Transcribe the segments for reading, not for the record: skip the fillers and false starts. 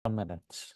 minutes.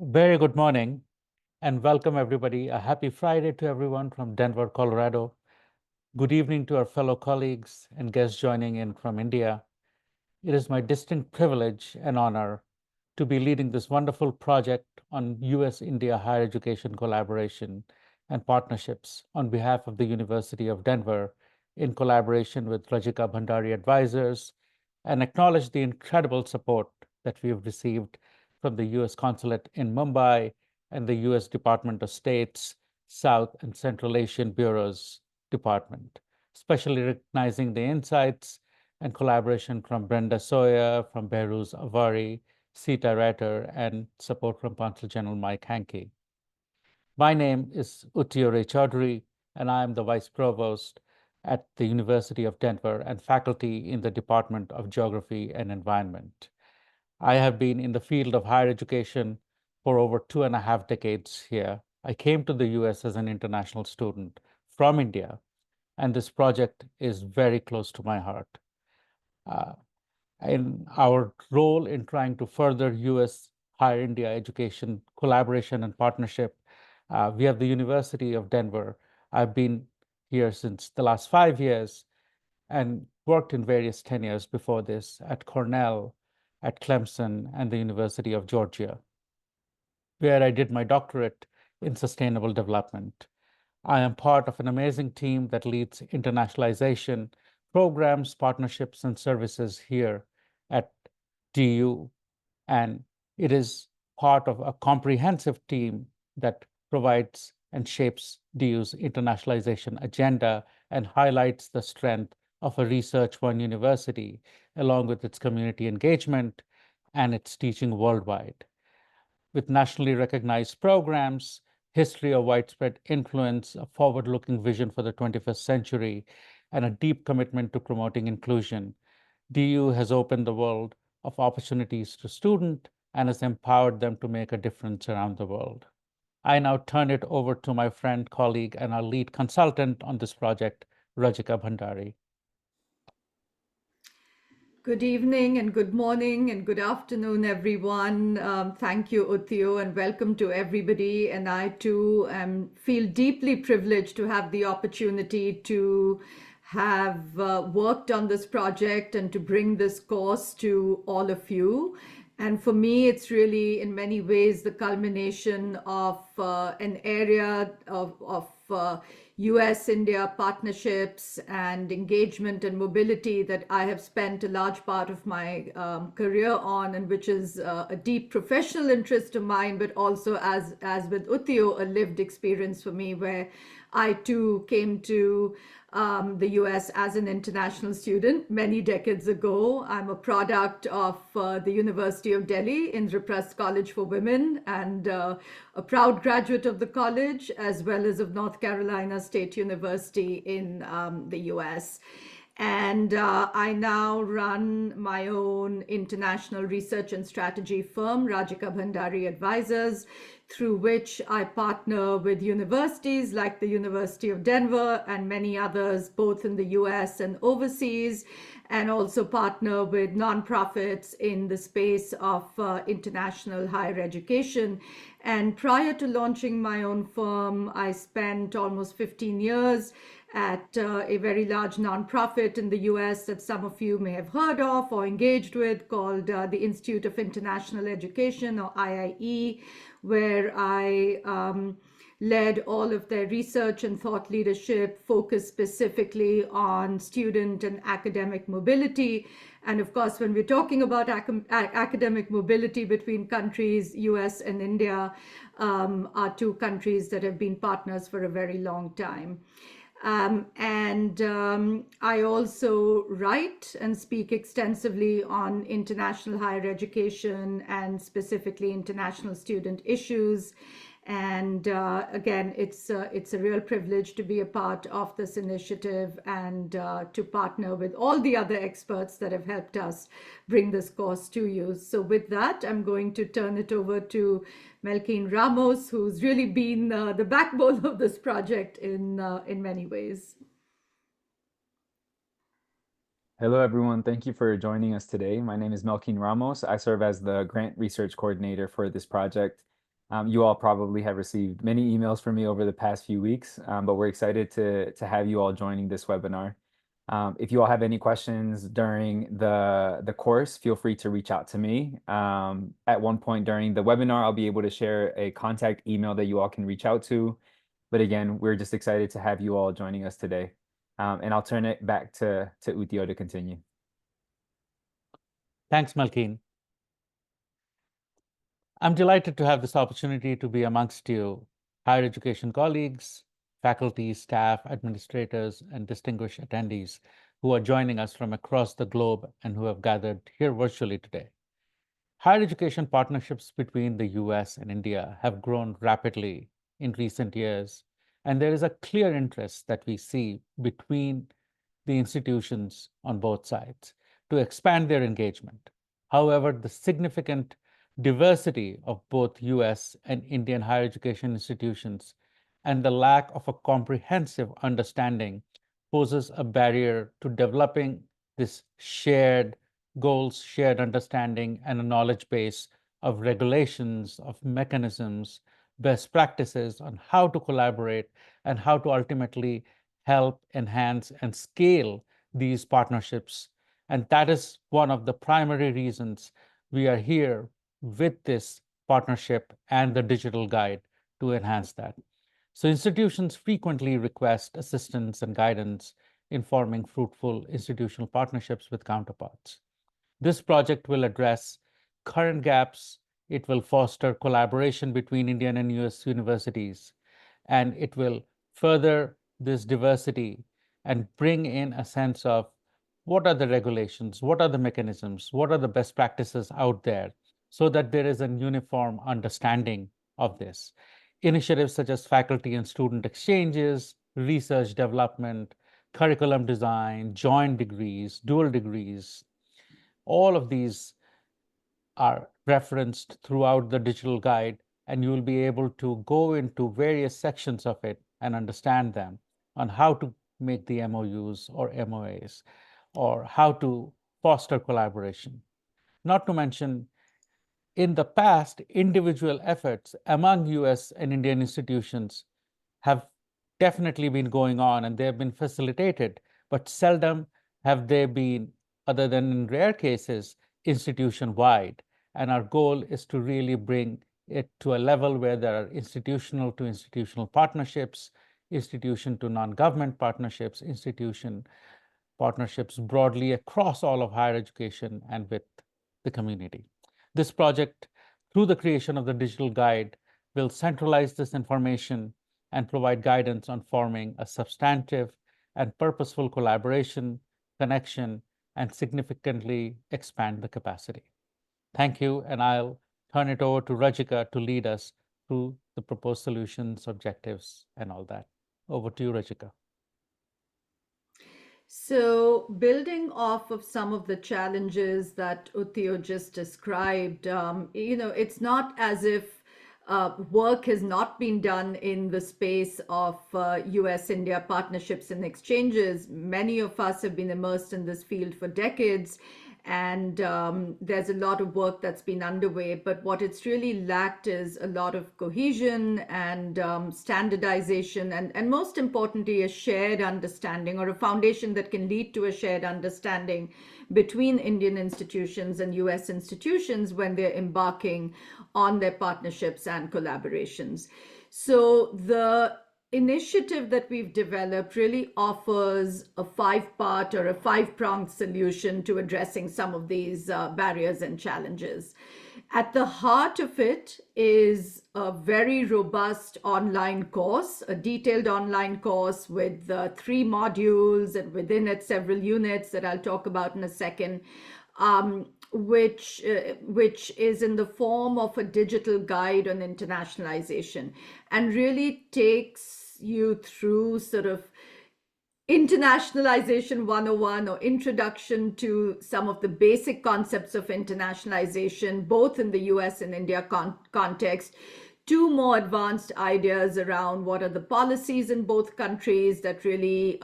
Very good morning and welcome everybody. A happy Friday to everyone from Denver, Colorado. Good evening to our fellow colleagues and guests joining in from India. It is my distinct privilege and honor to be leading this wonderful project on US India higher education collaboration and partnerships on behalf of the University of Denver in collaboration with Rajika Bhandari advisors and acknowledge the incredible support that we have received from the US Consulate in Mumbai and the US Department of State's South and Central Asian Bureau's Department, especially recognizing the insights and collaboration from Brenda Sawyer, from Behruz Avari, Sita Ratter, and support from Consul General Mike Hankey. My name is Uttiyo Raychaudhuri, and I am the Vice Provost at the University of Denver and faculty in the Department of Geography and Environment. I have been in the field of higher education for over 2.5 decades here. I came to the US as an international student from India, and this project is very close to my heart. Uh, in our role in trying to further US higher India education collaboration and partnership, we have the University of Denver. I've been here since the last 5 years and worked in various tenures before this at Cornell, at Clemson, and the University of Georgia, where I did my doctorate in sustainable development. I am part of an amazing team that leads internationalization programs, partnerships, and services here at DU. And it is part of a comprehensive team that provides and shapes DU's internationalization agenda and highlights the strength of a Research One university, along with its community engagement and its teaching worldwide. With nationally recognized programs, history of widespread influence, a forward looking vision for the 21st century, and a deep commitment to promoting inclusion, DU has opened the world of opportunities to students and has empowered them to make a difference around the world. I now turn it over to my friend, colleague, and our lead consultant on this project, Rajika Bhandari. Good evening and good morning and good afternoon, everyone. Thank you, Uttiyo, and welcome to everybody. And I too feel deeply privileged to have the opportunity to have worked on this project and to bring this course to all of you. And for me, it's really, in many ways, the culmination of an area of US India partnerships and engagement and mobility that I have spent a large part of my career on, and which is a deep professional interest of mine, but also, as with Uttiyo, a lived experience for me, where I too came to the US as an international student many decades ago. I'm a product of the University of Delhi, Indraprasth College for Women, and a proud graduate of the college, as well as of North Carolina State University in the US. And I now run my own international research and strategy firm, Rajika Bhandari Advisors, through which I partner with universities like the University of Denver and many others, both in the US and overseas, and also partner with nonprofits in the space of international higher education. And prior to launching my own firm, I spent almost 15 years at a very large nonprofit in the US that some of you may have heard of or engaged with, called the Institute of International Education, or IIE, where I led all of their research and thought leadership focused specifically on student and academic mobility. And of course, when we're talking about academic mobility between countries, US and India are two countries that have been partners for a very long time. I also write and speak extensively on international higher education and specifically international student issues. And again, it's a real privilege to be a part of this initiative and to partner with all the other experts that have helped us bring this course to you. So with that, I'm going to turn it over to Melkin Ramos, who's really been the backbone of this project in many ways. Hello, everyone. Thank you for joining us today. My name is Melkin Ramos. I serve as the grant research coordinator for this project. You all probably have received many emails from me over the past few weeks, but we're excited to have you all joining this webinar. If you all have any questions during the course, feel free to reach out to me. At one point during the webinar, I'll be able to share a contact email that you all can reach out to. But again, we're just excited to have you all joining us today. And I'll turn it back to Uttiyo to continue. Thanks, Malkeen. I'm delighted to have this opportunity to be amongst you, higher education colleagues, faculty, staff, administrators, and distinguished attendees who are joining us from across the globe and who have gathered here virtually today. Higher education partnerships between the US and India have grown rapidly in recent years, and there is a clear interest that we see between the institutions on both sides to expand their engagement. However, the significant diversity of both US and Indian higher education institutions and the lack of a comprehensive understanding poses a barrier to developing this shared goals, shared understanding, and a knowledge base of regulations, of mechanisms, best practices on how to collaborate and how to ultimately help, enhance, and scale these partnerships. And that is one of the primary reasons we are here with this partnership and the digital guide to enhance that. So institutions frequently request assistance and guidance in forming fruitful institutional partnerships with counterparts. This project will address current gaps. It will foster collaboration between Indian and US universities, and it will further this diversity and bring in a sense of what are the regulations, what are the mechanisms, what are the best practices out there, so that there is a uniform understanding of this. Initiatives such as faculty and student exchanges, research development, curriculum design, joint degrees, dual degrees, all of these are referenced throughout the digital guide, and you will be able to go into various sections of it and understand them on how to make the MOUs or MOAs, or how to foster collaboration. Not to mention, in the past, individual efforts among US and Indian institutions have definitely been going on and they have been facilitated, but seldom have they been, other than in rare cases, institution-wide. And our goal is to really bring it to a level where there are institutional to institutional partnerships, institution to non-government partnerships, partnerships broadly across all of higher education and with the community. This project, through the creation of the digital guide, will centralize this information and provide guidance on forming a substantive and purposeful collaboration, connection, and significantly expand the capacity. Thank you, and I'll turn it over to Rajika to lead us through the proposed solutions, objectives, and all that. Over to you, Rajika. So, building off of some of the challenges that Uttiyo just described, it's not as if work has not been done in the space of US-India partnerships and exchanges. Many of us have been immersed in this field for decades, and there's a lot of work that's been underway. But what it's really lacked is a lot of cohesion and standardization, and most importantly, a shared understanding, or a foundation that can lead to a shared understanding between Indian institutions and US institutions when they're embarking on their partnerships and collaborations. So the initiative that we've developed really offers a five-part or a five-pronged solution to addressing some of these barriers and challenges. At the heart of it is a very robust online course, a detailed online course with 3 modules, and within it several units that I'll talk about in a second, which is in the form of a digital guide on internationalization, and really takes you through sort of Internationalization 101, or introduction to some of the basic concepts of internationalization, both in the US and India context, to more advanced ideas around what are the policies in both countries that really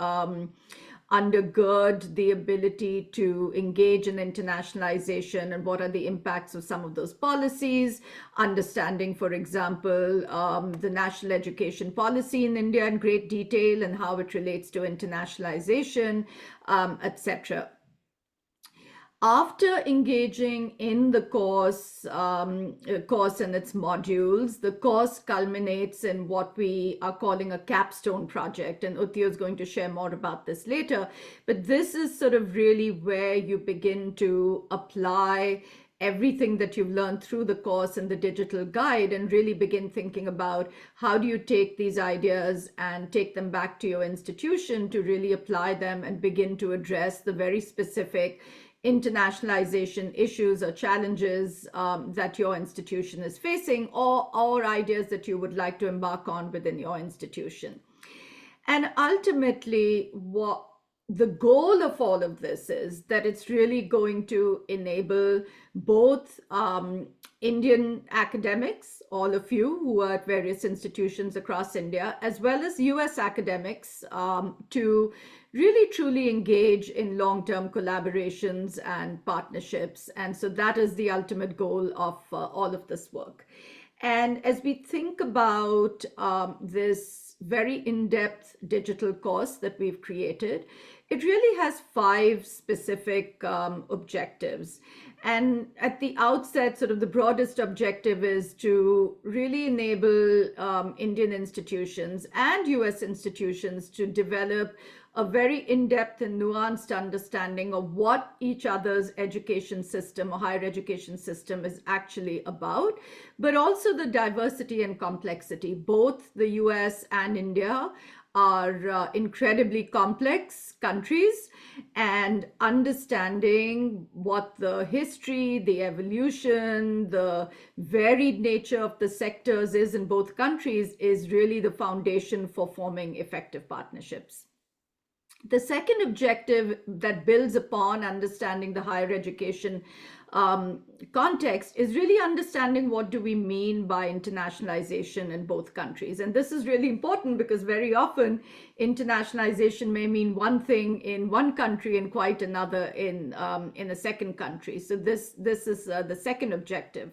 undergird the ability to engage in internationalization, and what are the impacts of some of those policies, understanding, for example, the national education policy in India in great detail and how it relates to internationalization, etc. After engaging in the course and its modules, the course culminates in what we are calling a capstone project. And Uttiyo is going to share more about this later. But this is sort of really where you begin to apply everything that you've learned through the course and the digital guide, and really begin thinking about how do you take these ideas and take them back to your institution to really apply them and begin to address the very specific internationalization issues or challenges that your institution is facing, or ideas that you would like to embark on within your institution. And ultimately, what the goal of all of this is that it's really going to enable both Indian academics, all of you who are at various institutions across India, as well as US academics, to really truly engage in long-term collaborations and partnerships. And so that is the ultimate goal of all of this work. And as we think about this very in-depth digital course that we've created, it really has 5 specific objectives. And at the outset, sort of the broadest objective is to really enable Indian institutions and US institutions to develop a very in-depth and nuanced understanding of what each other's education system or higher education system is actually about, but also the diversity and complexity. Both the US and India are incredibly complex countries, and understanding what the history, the evolution, the varied nature of the sectors is in both countries is really the foundation for forming effective partnerships. The second objective that builds upon understanding the higher education context is really understanding what do we mean by internationalization in both countries. And this is really important because very often internationalization may mean one thing in one country and quite another in a second country. So this is the second objective.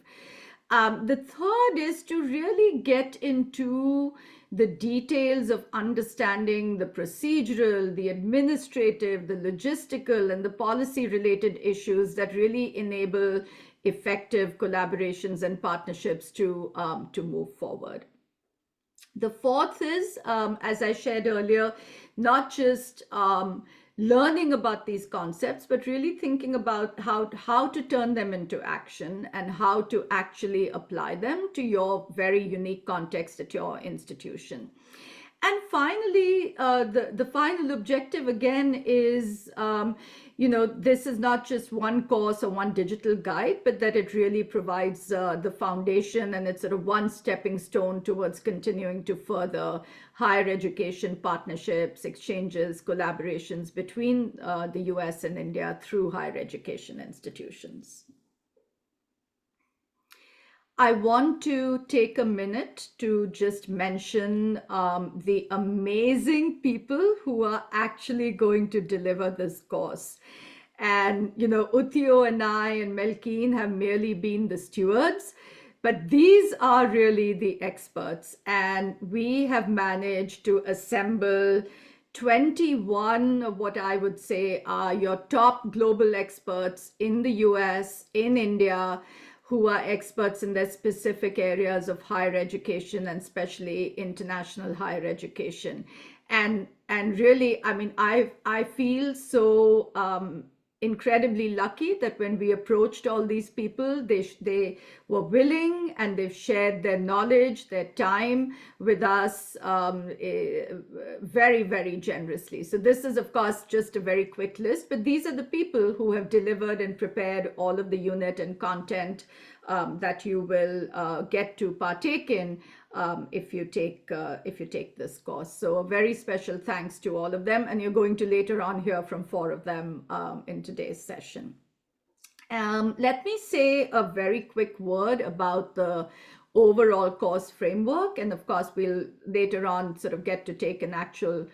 The third is to really get into the details of understanding the procedural, the administrative, the logistical, and the policy-related issues that really enable effective collaborations and partnerships to move forward. The fourth is, as I shared earlier, not just learning about these concepts, but really thinking about how to turn them into action and how to actually apply them to your very unique context at your institution. And finally, the final objective again is, this is not just one course or one digital guide, but that it really provides the foundation, and it's sort of one stepping stone towards continuing to further higher education partnerships, exchanges, collaborations between the US and India through higher education institutions. I want to take a minute to just mention the amazing people who are actually going to deliver this course. And, Uttiyo and I and Melkeen have merely been the stewards, but these are really the experts. And we have managed to assemble 21 of what I would say are your top global experts in the US, in India, who are experts in their specific areas of higher education and especially international higher education. And really, I mean, I feel so incredibly lucky that when we approached all these people, they were willing, and they've shared their knowledge, their time with us very, very generously. So this is, of course, just a very quick list, but these are the people who have delivered and prepared all of the unit and content that you will get to partake in if you take this course. So a very special thanks to all of them, and you're going to later on hear from 4 of them in today's session. Let me say a very quick word about the overall course framework, and of course we'll later on sort of get to take an actual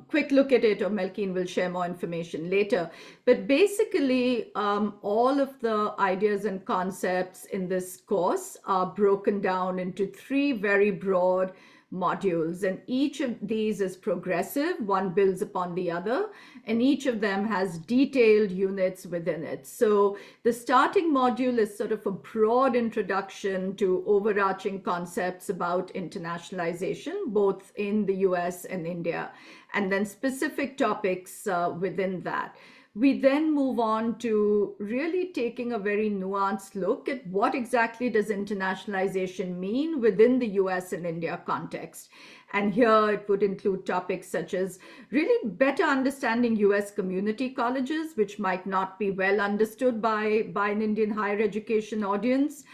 quick look at it, or Melkeen will share more information later. But basically, all of the ideas and concepts in this course are broken down into 3 very broad modules, and each of these is progressive. One builds upon the other, and each of them has detailed units within it. So the starting module is sort of a broad introduction to overarching concepts about internationalization, both in the US and India, and then specific topics within that. We then move on to really taking a very nuanced look at what exactly does internationalization mean within the US and India context. And here it would include topics such as really better understanding US community colleges, which might not be well understood by an Indian higher education audience,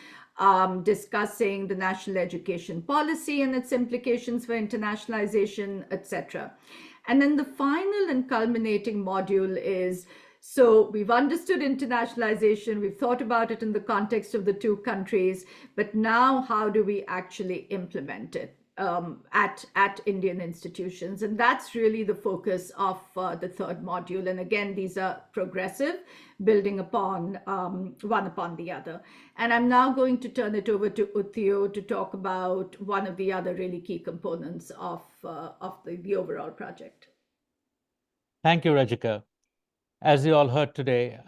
discussing the national education policy and its implications for internationalization, etc. And then the final and culminating module is, so we've understood internationalization, we've thought about it in the context of the 2 countries, but now how do we actually implement it at Indian institutions? And that's really the focus of the 3rd module. And again, these are progressive, building upon one upon the other. And I'm now going to turn it over to Uttiyo to talk about one of the other really key components of the overall project. Thank you, Rajika. As you all heard today,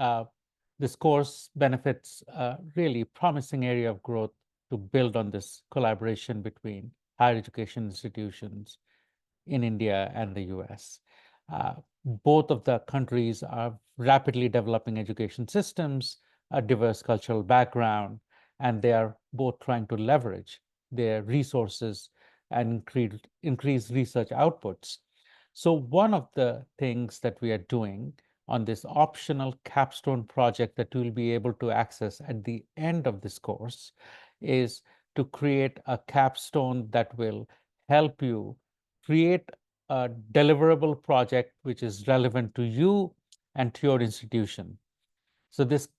this course benefits a really promising area of growth to build on this collaboration between higher education institutions in India and the US. Both of the countries are rapidly developing education systems, a diverse cultural background, and they are both trying to leverage their resources and increase research outputs. So one of the things that we are doing on this optional capstone project that you'll be able to access at the end of this course is to create a capstone that will help you create a deliverable project which is relevant to you and to your institution. So this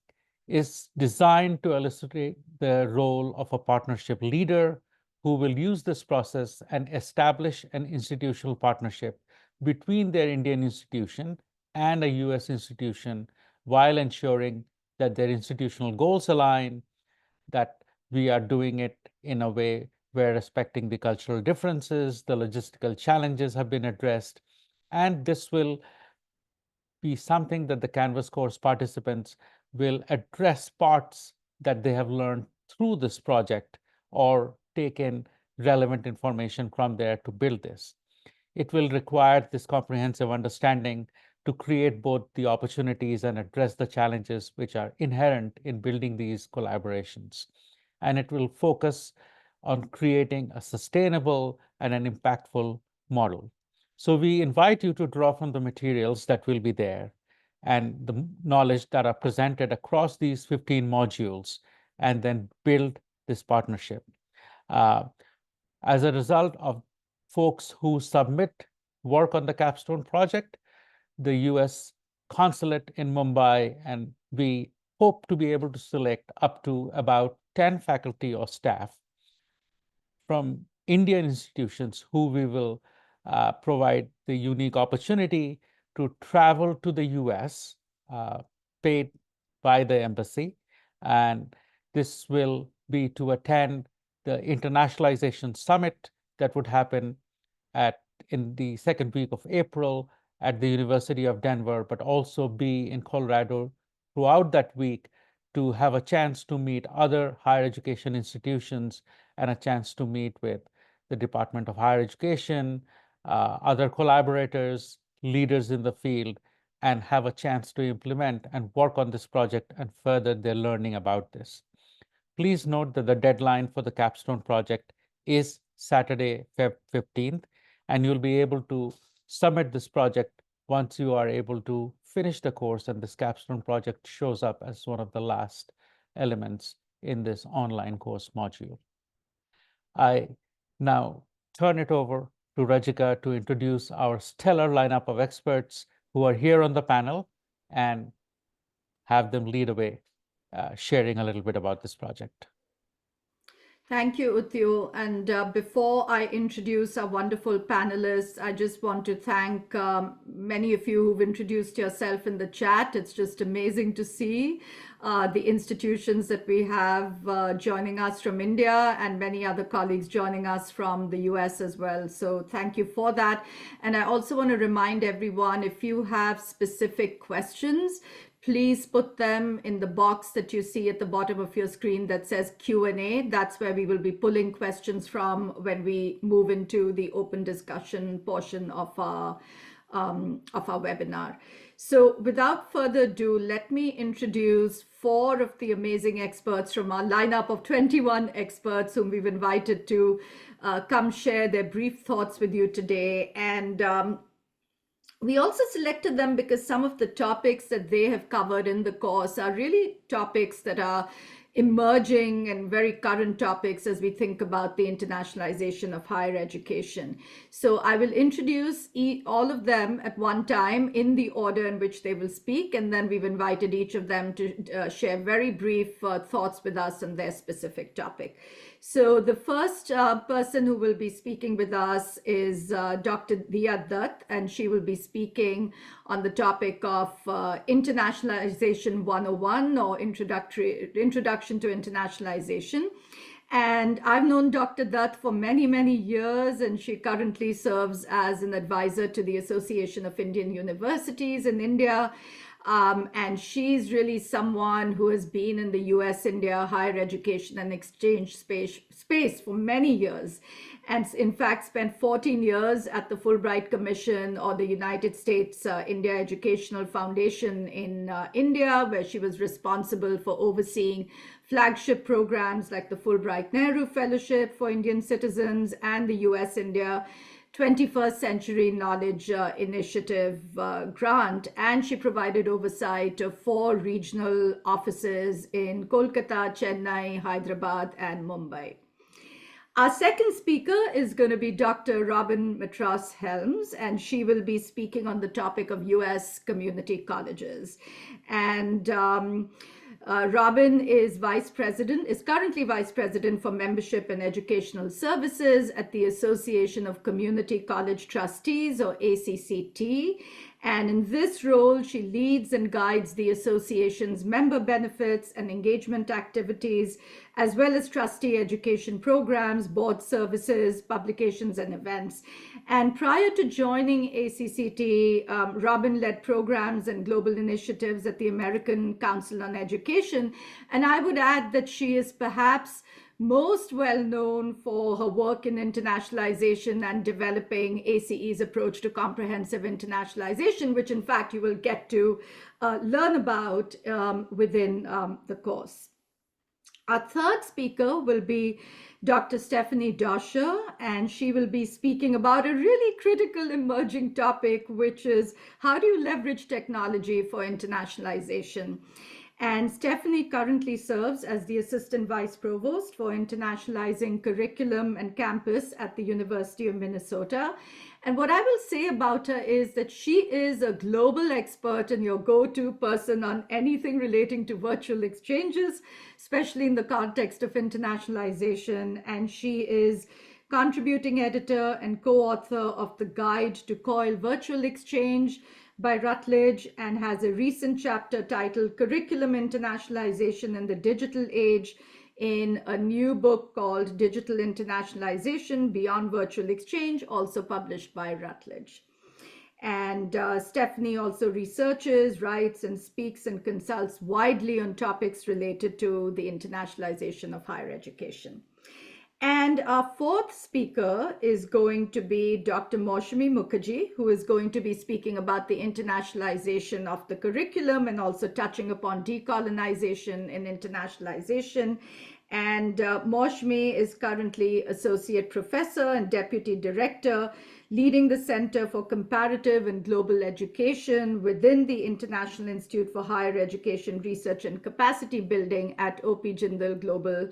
is designed to illustrate the role of a partnership leader who will use this process and establish an institutional partnership between their Indian institution and a US institution while ensuring that their institutional goals align, that we are doing it in a way where respecting the cultural differences, the logistical challenges have been addressed, and this will be something that the Canvas course participants will address parts that they have learned through this project or take in relevant information from there to build this. It will require this comprehensive understanding to create both the opportunities and address the challenges which are inherent in building these collaborations. And it will focus on creating a sustainable and an impactful model. So we invite you to draw from the materials that will be there and the knowledge that are presented across these 15 modules, and then build this partnership. As a result of folks who submit work on the capstone project, the US consulate in Mumbai, and we hope to be able to select up to about 10 faculty or staff from Indian institutions who we will provide the unique opportunity to travel to the US, paid by the embassy. And this will be to attend the Internationalization Summit that would happen in the second week of April at the University of Denver, but also be in Colorado throughout that week to have a chance to meet other higher education institutions and a chance to meet with the Department of Higher Education, other collaborators, leaders in the field, and have a chance to implement and work on this project and further their learning about this. Please note that the deadline for the capstone project is Saturday, Feb 15th, and you'll be able to submit this project once you are able to finish the course and this capstone project shows up as one of the last elements in this online course module. I now turn it over to Rajika to introduce our stellar lineup of experts who are here on the panel and have them lead away, sharing a little bit about this project. Thank you, Uttiyo. And before I introduce our wonderful panelists, I just want to thank many of you who've introduced yourself in the chat. It's just amazing to see the institutions that we have joining us from India and many other colleagues joining us from the US as well. So thank you for that. And I also want to remind everyone, if you have specific questions, please put them in the box that you see at the bottom of your screen that says Q&A. That's where we will be pulling questions from when we move into the open discussion portion of our webinar. So without further ado, let me introduce 4 of the amazing experts from our lineup of 21 experts whom we've invited to come share their brief thoughts with you today. And we also selected them because some of the topics that they have covered in the course are really topics that are emerging and very current topics as we think about the internationalization of higher education. So I will introduce all of them at one time in the order in which they will speak, and then we've invited each of them to share very brief thoughts with us on their specific topic. So the first person who will be speaking with us is Dr. Diya Dutt, and she will be speaking on the topic of Internationalization 101 or Introduction to Internationalization. And I've known Dr. Dutt for many, many years, and she currently serves as an advisor to the Association of Indian Universities in India. And she's really someone who has been in the US-India higher education and exchange space for many years, and in fact spent 14 years at the Fulbright Commission or the United States India Educational Foundation in India, where she was responsible for overseeing flagship programs like the Fulbright Nehru Fellowship for Indian citizens and the US-India 21st Century Knowledge Initiative grant, and she provided oversight of 4 regional offices in Kolkata, Chennai, Hyderabad, and Mumbai. Our second speaker is going to be Dr. Robin Matros Helms, and she will be speaking on the topic of US community colleges. And Robin is currently Vice President for Membership and Educational Services at the Association of Community College Trustees, or ACCT. And in this role, she leads and guides the association's member benefits and engagement activities, as well as trustee education programs, board services, publications, and events. And prior to joining ACCT, Robin led programs and global initiatives at the American Council on Education. And I would add that she is perhaps most well known for her work in internationalization and developing ACE's approach to comprehensive internationalization, which in fact you will get to learn about within the course. Our third speaker will be Dr. Stephanie Dosher, and she will be speaking about a really critical emerging topic, which is how do you leverage technology for internationalization? And Stephanie currently serves as the Assistant Vice Provost for Internationalizing Curriculum and Campus at the University of Minnesota. And what I will say about her is that she is a global expert and your go-to person on anything relating to virtual exchanges, especially in the context of internationalization. And she is contributing editor and co-author of the Guide to COIL Virtual Exchange by Routledge, and has a recent chapter titled Curriculum Internationalization in the Digital Age in a new book called Digital Internationalization Beyond Virtual Exchange, also published by Routledge. And Stephanie also researches, writes, and speaks and consults widely on topics related to the internationalization of higher education. And our fourth speaker is going to be Dr. Mousumi Mukherjee, who is going to be speaking about the internationalization of the curriculum and also touching upon decolonization and internationalization. And Mousumi is currently Associate Professor and Deputy Director, leading the Center for Comparative and Global Education within the International Institute for Higher Education Research and Capacity Building at O.P. Jindal Global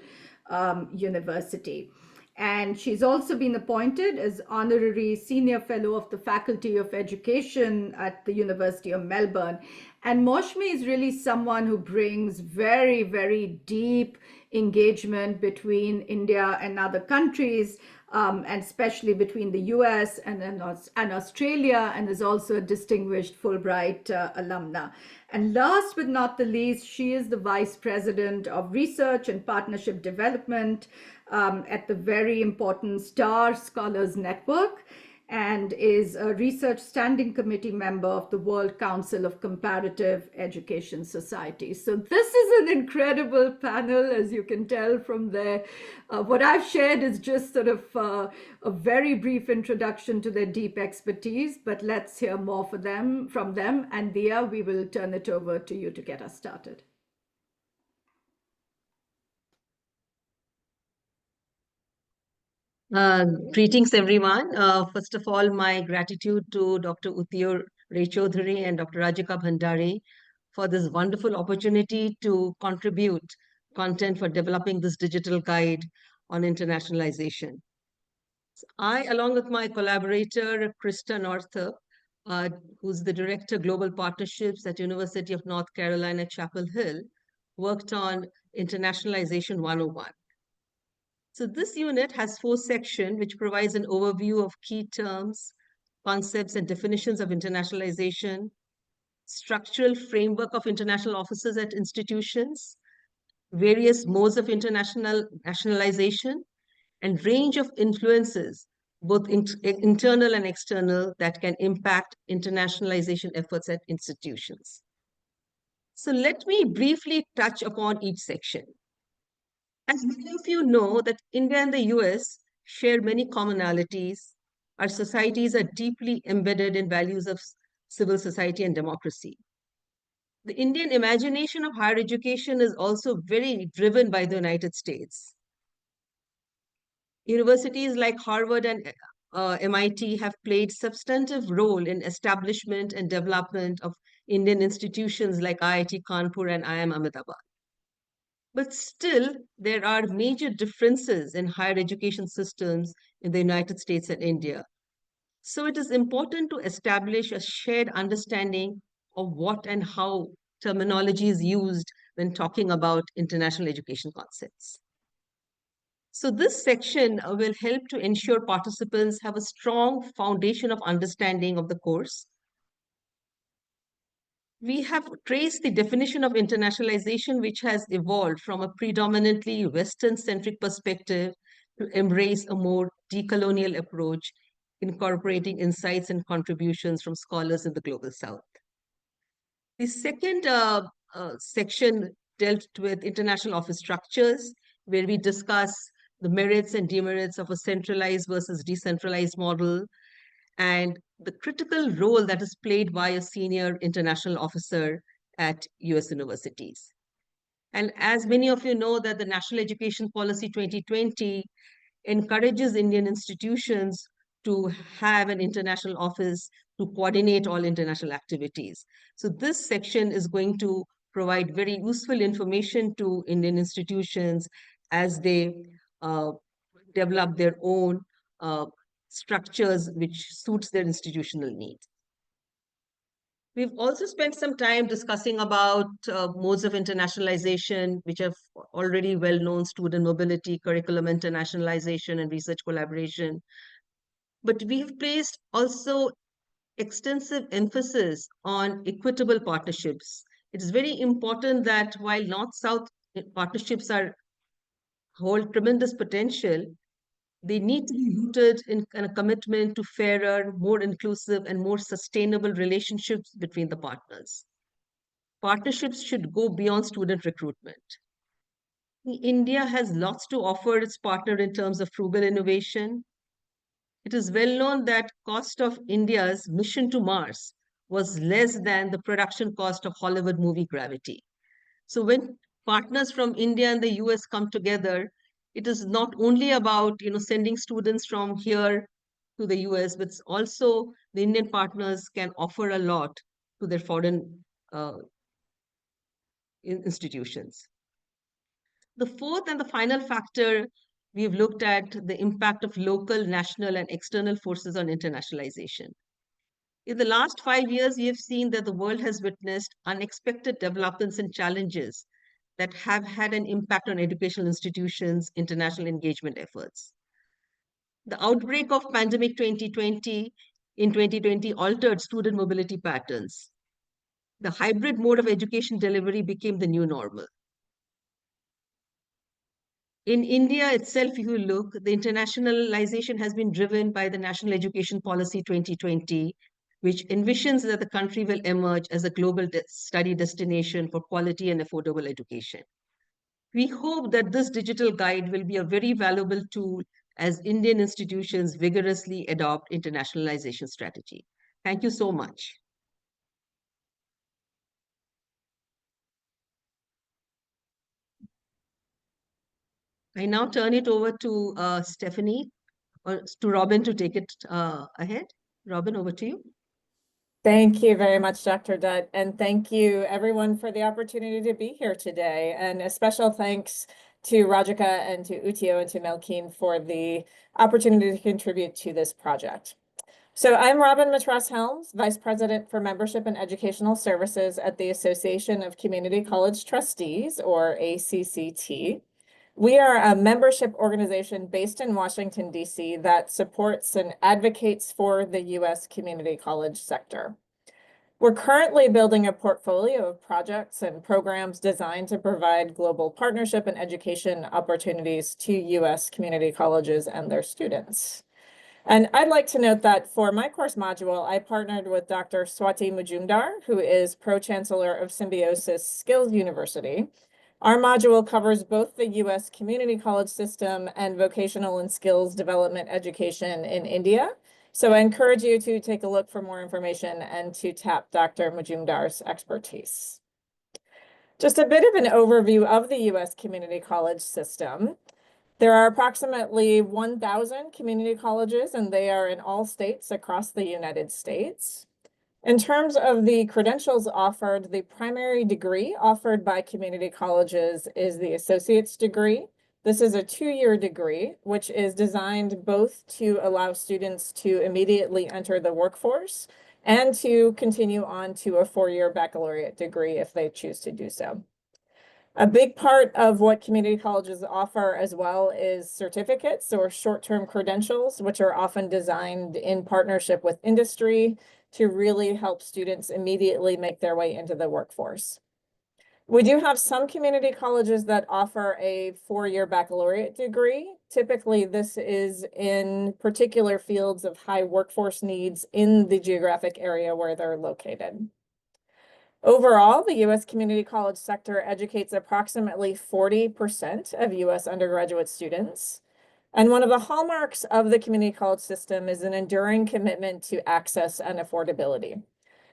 University. And she's also been appointed as Honorary Senior Fellow of the Faculty of Education at the University of Melbourne. And Mousumi is really someone who brings very, very deep engagement between India and other countries, and especially between the US and Australia, and is also a distinguished Fulbright alumna. And last but not the least, she is the Vice President of Research and Partnership Development at the very important STAR Scholars Network, and is a Research Standing Committee member of the World Council of Comparative Education Societies. So this is an incredible panel, as you can tell from there. What I've shared is just sort of a very brief introduction to their deep expertise, but let's hear more from them. And Diya, we will turn it over to you to get us started. Greetings, everyone. First of all, my gratitude to Dr. Uttiyo, Raychaudhuri, and Dr. Rajika Bhandari for this wonderful opportunity to contribute content for developing this digital guide on internationalization. I, along with my collaborator, Krista Northup, who's the Director Global Partnerships at University of North Carolina, Chapel Hill, worked on Internationalization 101. So this unit has 4 sections, which provides an overview of key terms, concepts, and definitions of internationalization, structural framework of international offices at institutions, various modes of internationalization, and range of influences, both internal and external, that can impact internationalization efforts at institutions. So let me briefly touch upon each section. As many of you know, that India and the US share many commonalities. Our societies are deeply embedded in values of civil society and democracy. The Indian imagination of higher education is also very driven by the United States. Universities like Harvard and MIT have played substantive role in establishment and development of Indian institutions like IIT Kanpur and IIM Ahmedabad. But still, there are major differences in higher education systems in the United States and India. So it is important to establish a shared understanding of what and how terminology is used when talking about international education concepts. So this section will help to ensure participants have a strong foundation of understanding of the course. We have traced the definition of internationalization, which has evolved from a predominantly Western-centric perspective to embrace a more decolonial approach, incorporating insights and contributions from scholars in the Global South. The second section dealt with international office structures, where we discuss the merits and demerits of a centralized versus decentralized model, and the critical role that is played by a senior international officer at US universities. And as many of you know, that the National Education Policy 2020 encourages Indian institutions to have an international office to coordinate all international activities. So this section is going to provide very useful information to Indian institutions as they develop their own structures which suits their institutional needs. We've also spent some time discussing about modes of internationalization, which are already well-known: student mobility, curriculum internationalization, and research collaboration. But we've placed also extensive emphasis on equitable partnerships. It's very important that while North-South partnerships hold tremendous potential, they need to be rooted in a commitment to fairer, more inclusive, and more sustainable relationships between the partners. Partnerships should go beyond student recruitment. India has lots to offer its partner in terms of frugal innovation. It is well known that cost of India's mission to Mars was less than the production cost of Hollywood movie Gravity. So when partners from India and the US come together, it is not only about sending students from here to the US, but also the Indian partners can offer a lot to their foreign institutions. The fourth and the final factor, we've looked at the impact of local, national, and external forces on internationalization. In the last 5 years, we have seen that the world has witnessed unexpected developments and challenges that have had an impact on educational institutions' international engagement efforts. The outbreak of pandemic 2020 in 2020 altered student mobility patterns. The hybrid mode of education delivery became the new normal. In India itself, if you look, the internationalization has been driven by the National Education Policy 2020, which envisions that the country will emerge as a global study destination for quality and affordable education. We hope that this digital guide will be a very valuable tool as Indian institutions vigorously adopt internationalization strategy. Thank you so much. I now turn it over to Stephanie, or to Robin to take it ahead. Robin, over to you. Thank you very much, Dr. Dutt, and thank you everyone for the opportunity to be here today. And a special thanks to Rajika and to Uttiyo and to Melkeen for the opportunity to contribute to this project. So I'm Robin Matros Helms, Vice President for Membership and Educational Services at the Association of Community College Trustees, or ACCT. We are a membership organization based in Washington, D.C. that supports and advocates for the U.S. community college sector. We're currently building a portfolio of projects and programs designed to provide global partnership and education opportunities to U.S. community colleges and their students. And I'd like to note that for my course module, I partnered with Dr. Swati Majumdar, who is Pro-Chancellor of Symbiosis Skills University. Our module covers both the U.S. community college system and vocational and skills development education in India. So I encourage you to take a look for more information and to tap Dr. Majumdar's expertise. Just a bit of an overview of the U.S. community college system. There are approximately 1,000 community colleges, and they are in all states across the United States. In terms of the credentials offered, the primary degree offered by community colleges is the associate's degree. This is a 2-year degree, which is designed both to allow students to immediately enter the workforce and to continue on to a 4-year baccalaureate degree if they choose to do so. A big part of what community colleges offer as well is certificates or short-term credentials, which are often designed in partnership with industry to really help students immediately make their way into the workforce. We do have some community colleges that offer a 4-year baccalaureate degree. Typically, this is in particular fields of high workforce needs in the geographic area where they're located. Overall, the U.S. community college sector educates approximately 40% of U.S. undergraduate students. And one of the hallmarks of the community college system is an enduring commitment to access and affordability.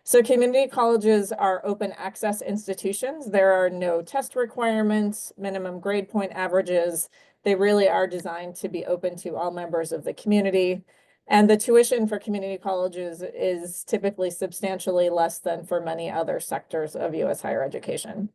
So community colleges are open access institutions. There are no test requirements, minimum grade point averages. They really are designed to be open to all members of the community. And the tuition for community colleges is typically substantially less than for many other sectors of U.S. higher education.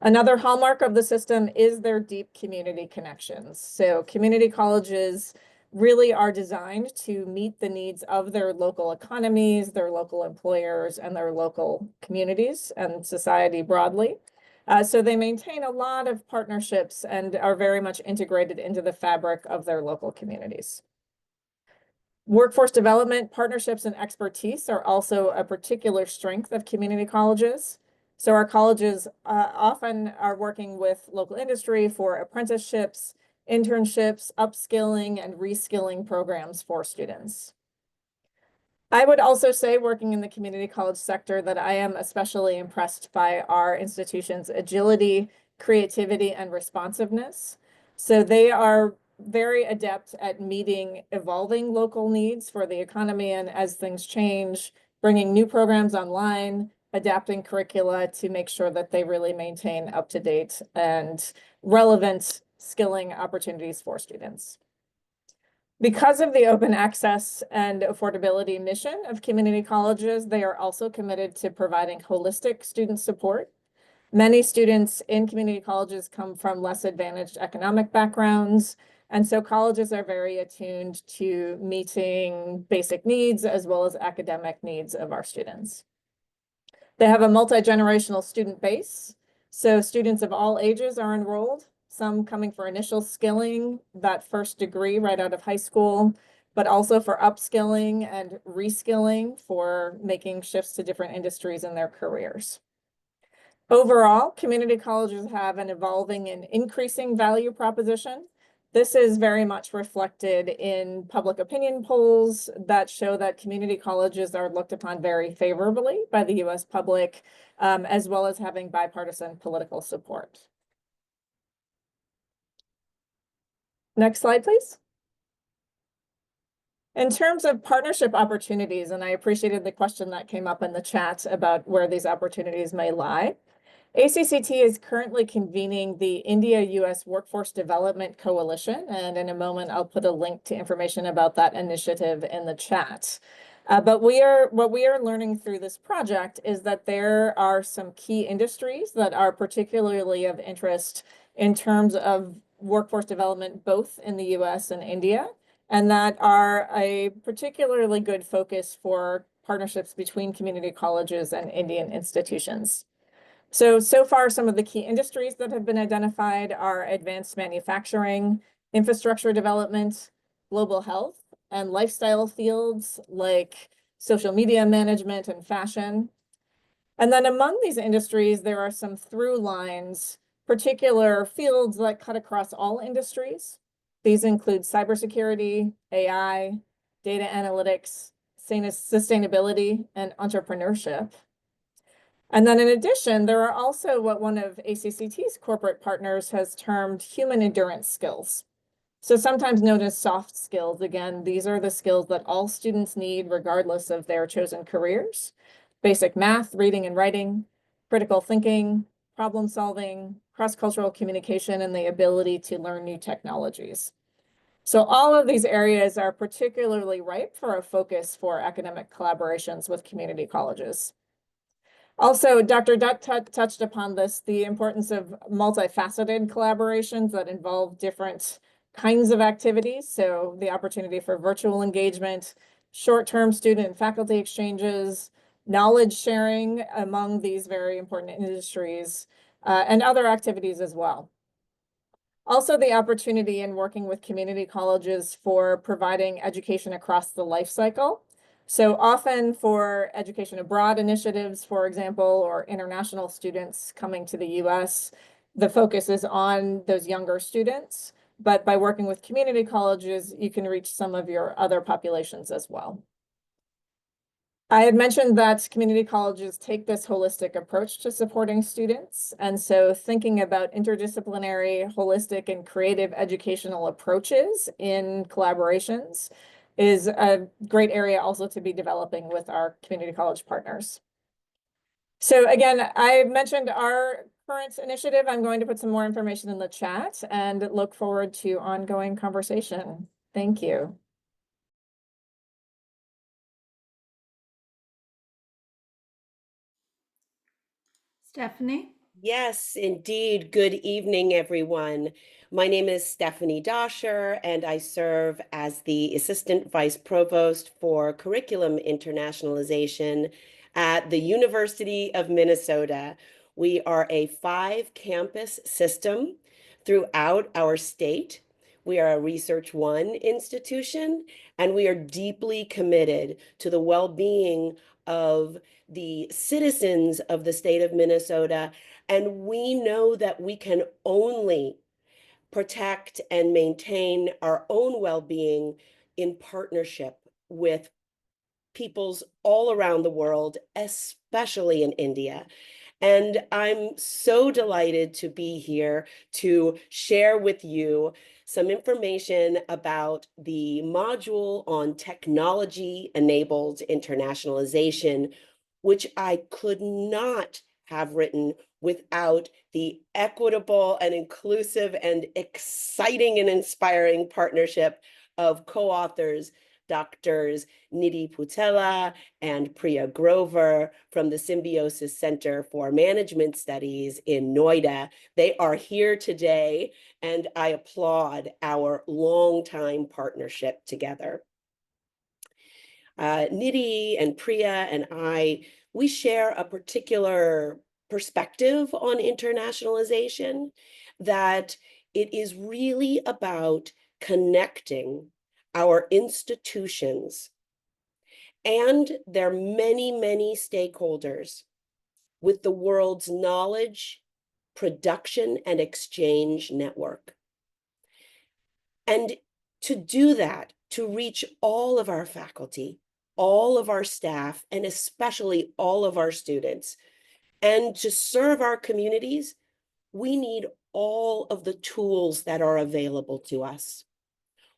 Another hallmark of the system is their deep community connections. So community colleges really are designed to meet the needs of their local economies, their local employers, and their local communities and society broadly. So they maintain a lot of partnerships and are very much integrated into the fabric of their local communities. Workforce development, partnerships, and expertise are also a particular strength of community colleges. So our colleges often are working with local industry for apprenticeships, internships, upskilling, and reskilling programs for students. I would also say, working in the community college sector, that I am especially impressed by our institution's agility, creativity, and responsiveness. So they are very adept at meeting evolving local needs for the economy and as things change, bringing new programs online, adapting curricula to make sure that they really maintain up-to-date and relevant skilling opportunities for students. Because of the open access and affordability mission of community colleges, they are also committed to providing holistic student support. Many students in community colleges come from less advantaged economic backgrounds, and so colleges are very attuned to meeting basic needs as well as academic needs of our students. They have a multi-generational student base, so students of all ages are enrolled, some coming for initial skilling, that first degree right out of high school, but also for upskilling and reskilling for making shifts to different industries in their careers. Overall, community colleges have an evolving and increasing value proposition. This is very much reflected in public opinion polls that show that community colleges are looked upon very favorably by the US public, as well as having bipartisan political support. Next slide, please. In terms of partnership opportunities, and I appreciated the question that came up in the chat about where these opportunities may lie. ACCT is currently convening the India-US Workforce Development Coalition, and in a moment I'll put a link to information about that initiative in the chat. But what we are learning through this project is that there are some key industries that are particularly of interest in terms of workforce development, both in the US and India, and that are a particularly good focus for partnerships between community colleges and Indian institutions. So far, some of the key industries that have been identified are advanced manufacturing, infrastructure development, global health, and lifestyle fields like social media management and fashion. And then among these industries, there are some through lines, particular fields that cut across all industries. These include cybersecurity, AI, data analytics, sustainability, and entrepreneurship. And then in addition, there are also what one of ACCT's corporate partners has termed human endurance skills. So sometimes known as soft skills. Again, these are the skills that all students need regardless of their chosen careers. Basic math, reading and writing, critical thinking, problem solving, cross-cultural communication, and the ability to learn new technologies. So all of these areas are particularly ripe for a focus for academic collaborations with community colleges. Also, Dr. Dutt touched upon this, the importance of multifaceted collaborations that involve different kinds of activities. So the opportunity for virtual engagement, short-term student and faculty exchanges, knowledge sharing among these very important industries, and other activities as well. Also, the opportunity in working with community colleges for providing education across the life cycle. So often for education abroad initiatives, for example, or international students coming to the US, the focus is on those younger students. But by working with community colleges, you can reach some of your other populations as well. I had mentioned that community colleges take this holistic approach to supporting students. And so thinking about interdisciplinary, holistic, and creative educational approaches in collaborations is a great area also to be developing with our community college partners. So again, I mentioned our current initiative. I'm going to put some more information in the chat and look forward to ongoing conversation. Thank you. Stephanie? Yes, indeed. Good evening, everyone. My name is Stephanie Dosher, and I serve as the Assistant Vice Provost for Curriculum Internationalization at the University of Minnesota. We are a 5-campus system throughout our state. We are a Research One institution, and we are deeply committed to the well-being of the citizens of the state of Minnesota. And we know that we can only protect and maintain our own well-being in partnership with peoples all around the world, especially in India. And I'm so delighted to be here to share with you some information about the module on technology-enabled internationalization, which I could not have written without the equitable and inclusive and exciting and inspiring partnership of co-authors, Drs. Nidhi Putela and Priya Grover from the Symbiosis Center for Management Studies in Noida. They are here today, and I applaud our longtime partnership together. Nidhi and Priya and we share a particular perspective on internationalization, that it is really about connecting our institutions and their many, many stakeholders with the world's knowledge, production, and exchange network. And to do that, to reach all of our faculty, all of our staff, and especially all of our students, and to serve our communities, we need all of the tools that are available to us.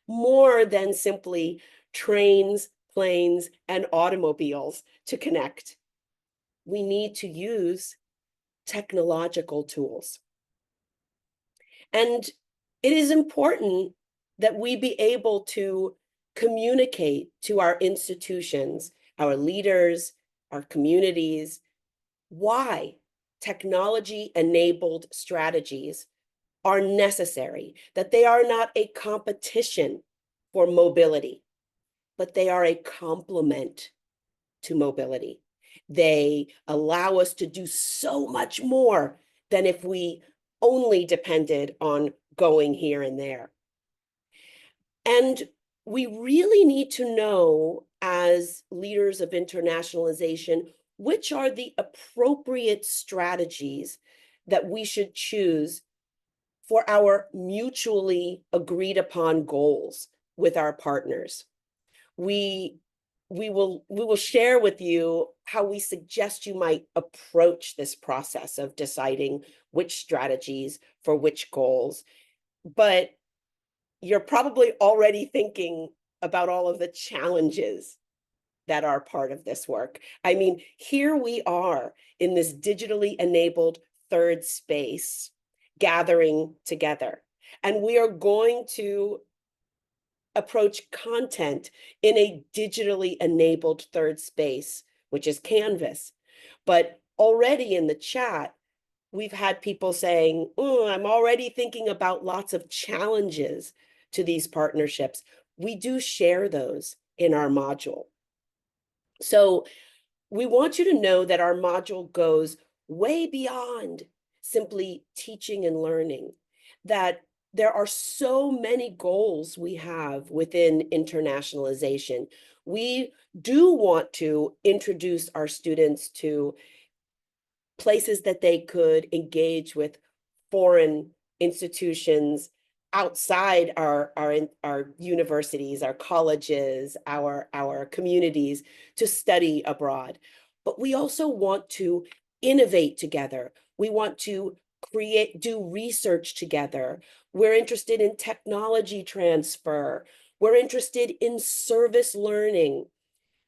More than simply trains, planes, and automobiles to connect. We need to use technological tools. And it is important that we be able to communicate to our institutions, our leaders, our communities, why technology-enabled strategies are necessary, that they are not a competition for mobility, but they are a complement to mobility. They allow us to do so much more than if we only depended on going here and there. And we really need to know, as leaders of internationalization, which are the appropriate strategies that we should choose for our mutually agreed upon goals with our partners. We will share with you how we suggest you might approach this process of deciding which strategies for which goals. But you're probably already thinking about all of the challenges that are part of this work. I mean, here we are in this digitally enabled third space, gathering together, and we are going to approach content in a digitally enabled third space, which is Canvas. But already in the chat, we've had people saying, oh, I'm already thinking about lots of challenges to these partnerships. We do share those in our module. So we want you to know that our module goes way beyond simply teaching and learning, that there are so many goals we have within internationalization. We do want to introduce our students to places that they could engage with foreign institutions outside our universities, our colleges, our communities to study abroad. But we also want to innovate together. We want to do research together. We're interested in technology transfer. We're interested in service learning.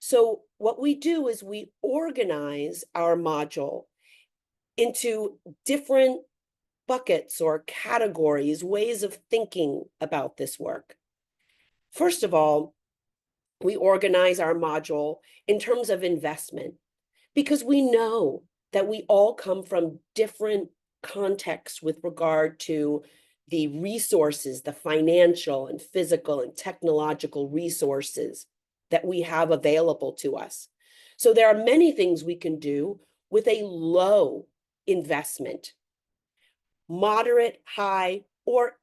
So what we do is we organize our module into different buckets or categories, ways of thinking about this work. First of all, we organize our module in terms of investment, because we know that we all come from different contexts with regard to the resources, the financial and physical and technological resources that we have available to us. So there are many things we can do with a low investment, moderate, high, or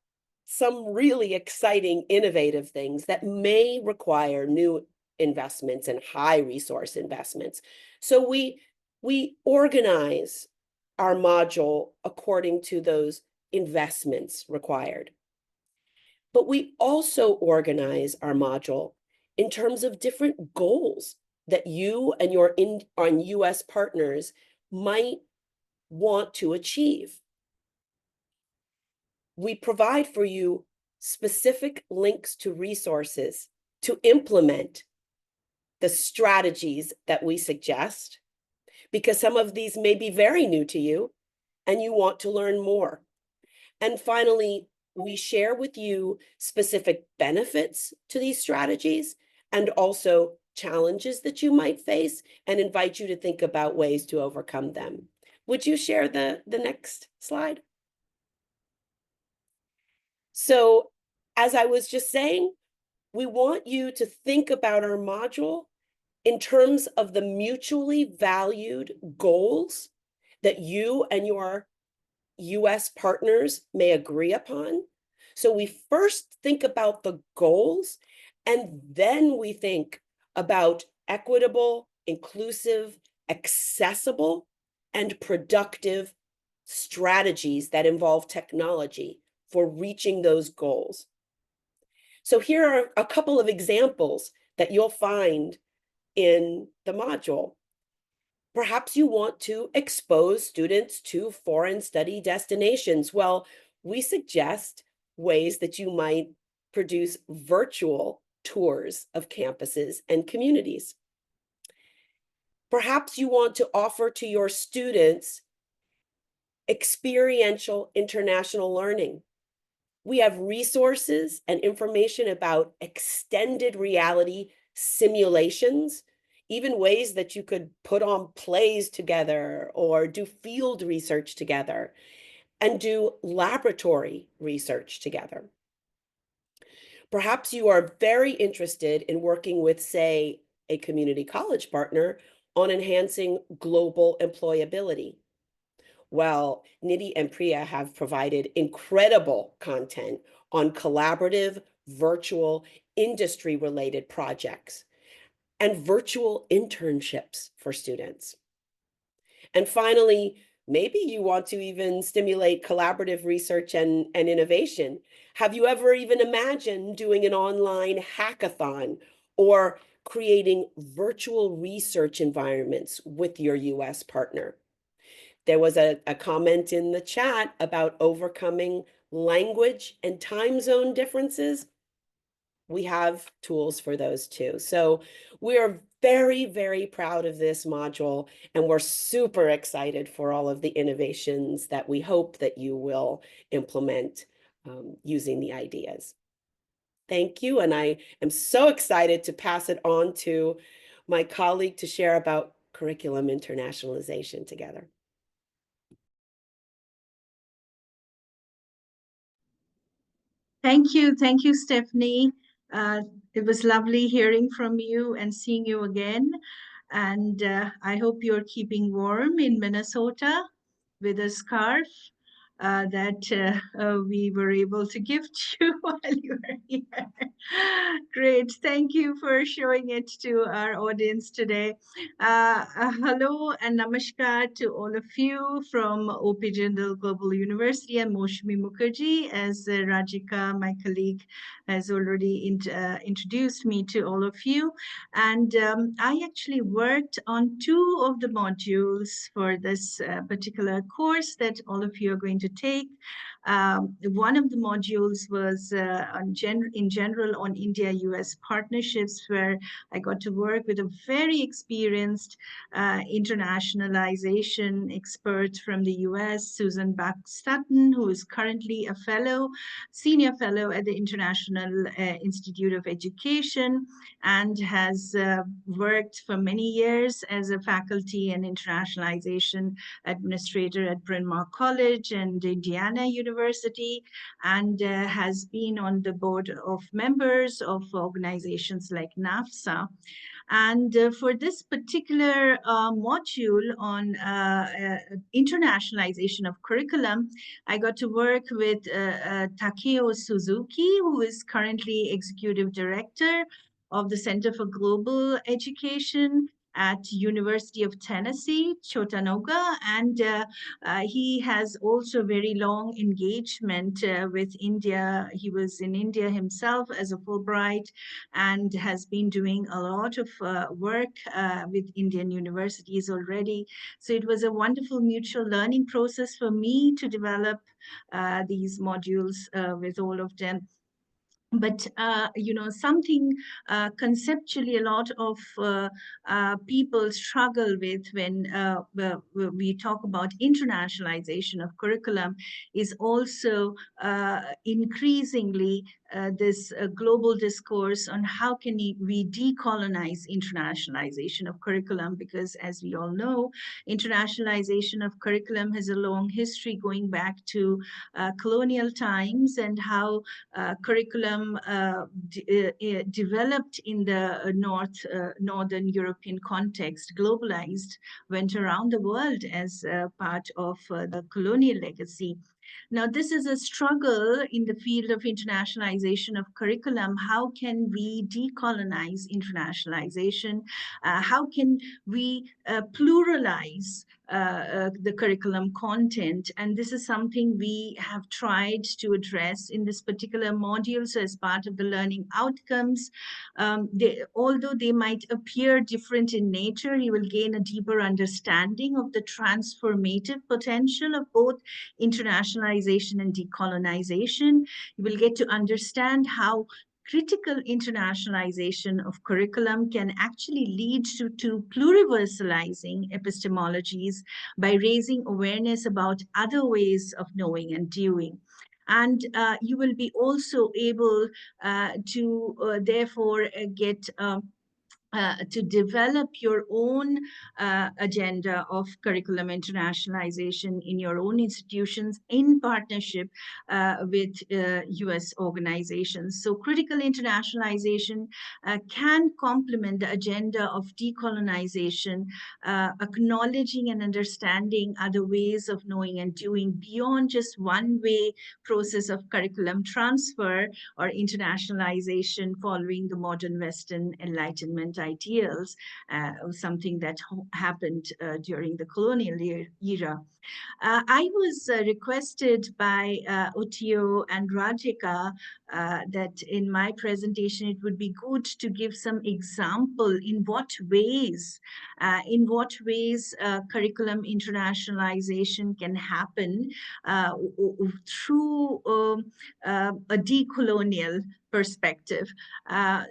some really exciting, innovative things that may require new investments and high resource investments. So we organize our module according to those investments required. But we also organize our module in terms of different goals that you and your US partners might want to achieve. We provide for you specific links to resources to implement the strategies that we suggest, because some of these may be very new to you and you want to learn more. And finally, we share with you specific benefits to these strategies and also challenges that you might face, and invite you to think about ways to overcome them. Would you share the next slide? So, as I was just saying, we want you to think about our module in terms of the mutually valued goals that you and your US partners may agree upon. So we first think about the goals, and then we think about equitable, inclusive, accessible, and productive strategies that involve technology for reaching those goals. So here are a couple of examples that you'll find in the module. Perhaps you want to expose students to foreign study destinations. Well, we suggest ways that you might produce virtual tours of campuses and communities. Perhaps you want to offer to your students experiential international learning. We have resources and information about extended reality simulations, even ways that you could put on plays together or do field research together and do laboratory research together. Perhaps you are very interested in working with, say, a community college partner on enhancing global employability. Well, Nidhi and Priya have provided incredible content on collaborative, virtual, industry-related projects and virtual internships for students. And finally, maybe you want to even stimulate collaborative research and innovation. Have you ever even imagined doing an online hackathon or creating virtual research environments with your US partner? There was a comment in the chat about overcoming language and time zone differences. We have tools for those too. So we are very, very proud of this module, and we're super excited for all of the innovations that we hope that you will implement using the ideas. Thank you, and I am so excited to pass it on to my colleague to share about curriculum internationalization together. Thank you, Stephanie. It was lovely hearing from you and seeing you again. And I hope you're keeping warm in Minnesota with a scarf. that we were able to give to you while you were here. Great. Thank you for showing it to our audience today. Hello and namaskar to all of you from OP Jindal Global University and Mousumi Mukherjee, as Rajika, my colleague, has already introduced me to all of you. And I actually worked on two of the modules for this particular course that all of you are going to take. One of the modules was in general on India-US partnerships, where I got to work with a very experienced internationalization expert from the US, Susan Buck-Sutton, who is currently a senior fellow at the International Institute of Education, and has worked for many years as a faculty and internationalization administrator at Bryn Mawr College and Indiana University, and has been on the board of members of organizations like NAFSA. And for this particular module on internationalization of curriculum, I got to work with Takeo Suzuki, who is currently executive director of the Center for Global Education at University of Tennessee, Chattanooga, and he has also very long engagement with India. He was in India himself as a Fulbright and has been doing a lot of work with Indian universities already. So it was a wonderful mutual learning process for me to develop these modules with all of them. But something conceptually a lot of people struggle with when we talk about internationalization of curriculum is also increasingly this global discourse on how can we decolonize internationalization of curriculum, because as we all know, internationalization of curriculum has a long history going back to colonial times, and how curriculum developed in the northern European context, globalized, went around the world as part of the colonial legacy. Now, this is a struggle in the field of internationalization of curriculum. How can we decolonize internationalization? How can we pluralize the curriculum content? And this is something we have tried to address in this particular module. So as part of the learning outcomes, although they might appear different in nature, you will gain a deeper understanding of the transformative potential of both internationalization and decolonization. You will get to understand how critical internationalization of curriculum can actually lead to pluriversalizing epistemologies by raising awareness about other ways of knowing and doing. And you will be also able to therefore get to develop your own agenda of curriculum internationalization in your own institutions in partnership with US organizations. So critical internationalization can complement the agenda of decolonization, acknowledging and understanding other ways of knowing and doing beyond just one-way process of curriculum transfer or internationalization following the modern Western Enlightenment ideals, something that happened during the colonial era. I was requested by Uttiyo and Rajika that in my presentation it would be good to give some example in what ways curriculum internationalization can happen through a decolonial perspective.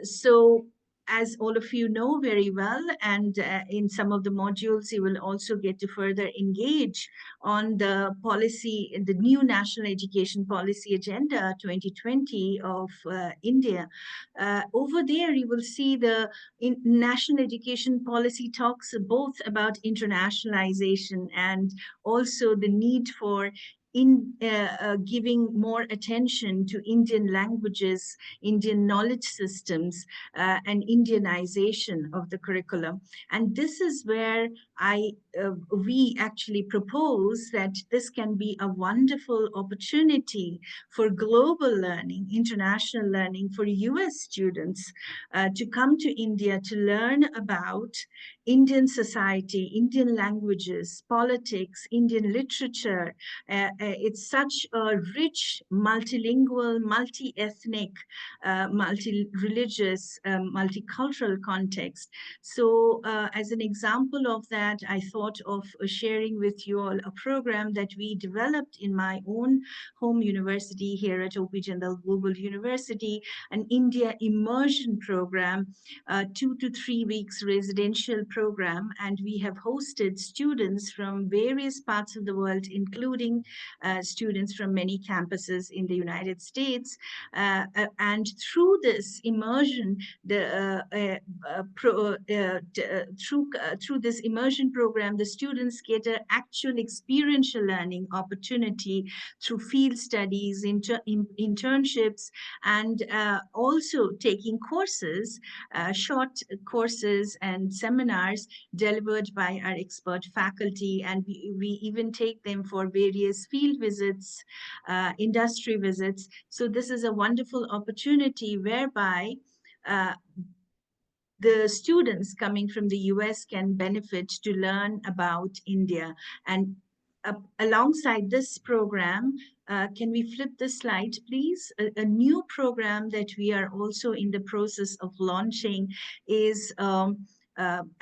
So as all of you know very well, and in some of the modules, you will also get to further engage on the policy, the new National Education Policy Agenda 2020 of India. Over there, you will see the National Education Policy talks both about internationalization and also the need for giving more attention to Indian languages, Indian knowledge systems, and Indianization of the curriculum. And this is where we actually propose that this can be a wonderful opportunity for global learning, international learning for US students to come to India to learn about Indian society, Indian languages, politics, Indian literature. It's such a rich, multilingual, multi-ethnic, multi-religious, multicultural context. So as an example of that, I thought of sharing with you all a program that we developed in my own home university here at OP Jindal Global University, an India immersion program, 2 to 3 weeks residential program. And we have hosted students from various parts of the world, including students from many campuses in the United States. And through this immersion, through this immersion program, the students get an actual experiential learning opportunity through field studies, internships, and also taking courses, short courses and seminars delivered by our expert faculty. And we even take them for various field visits, industry visits. So this is a wonderful opportunity whereby the students coming from the US can benefit to learn about India. And alongside this program, can we flip the slide, please? A new program that we are also in the process of launching is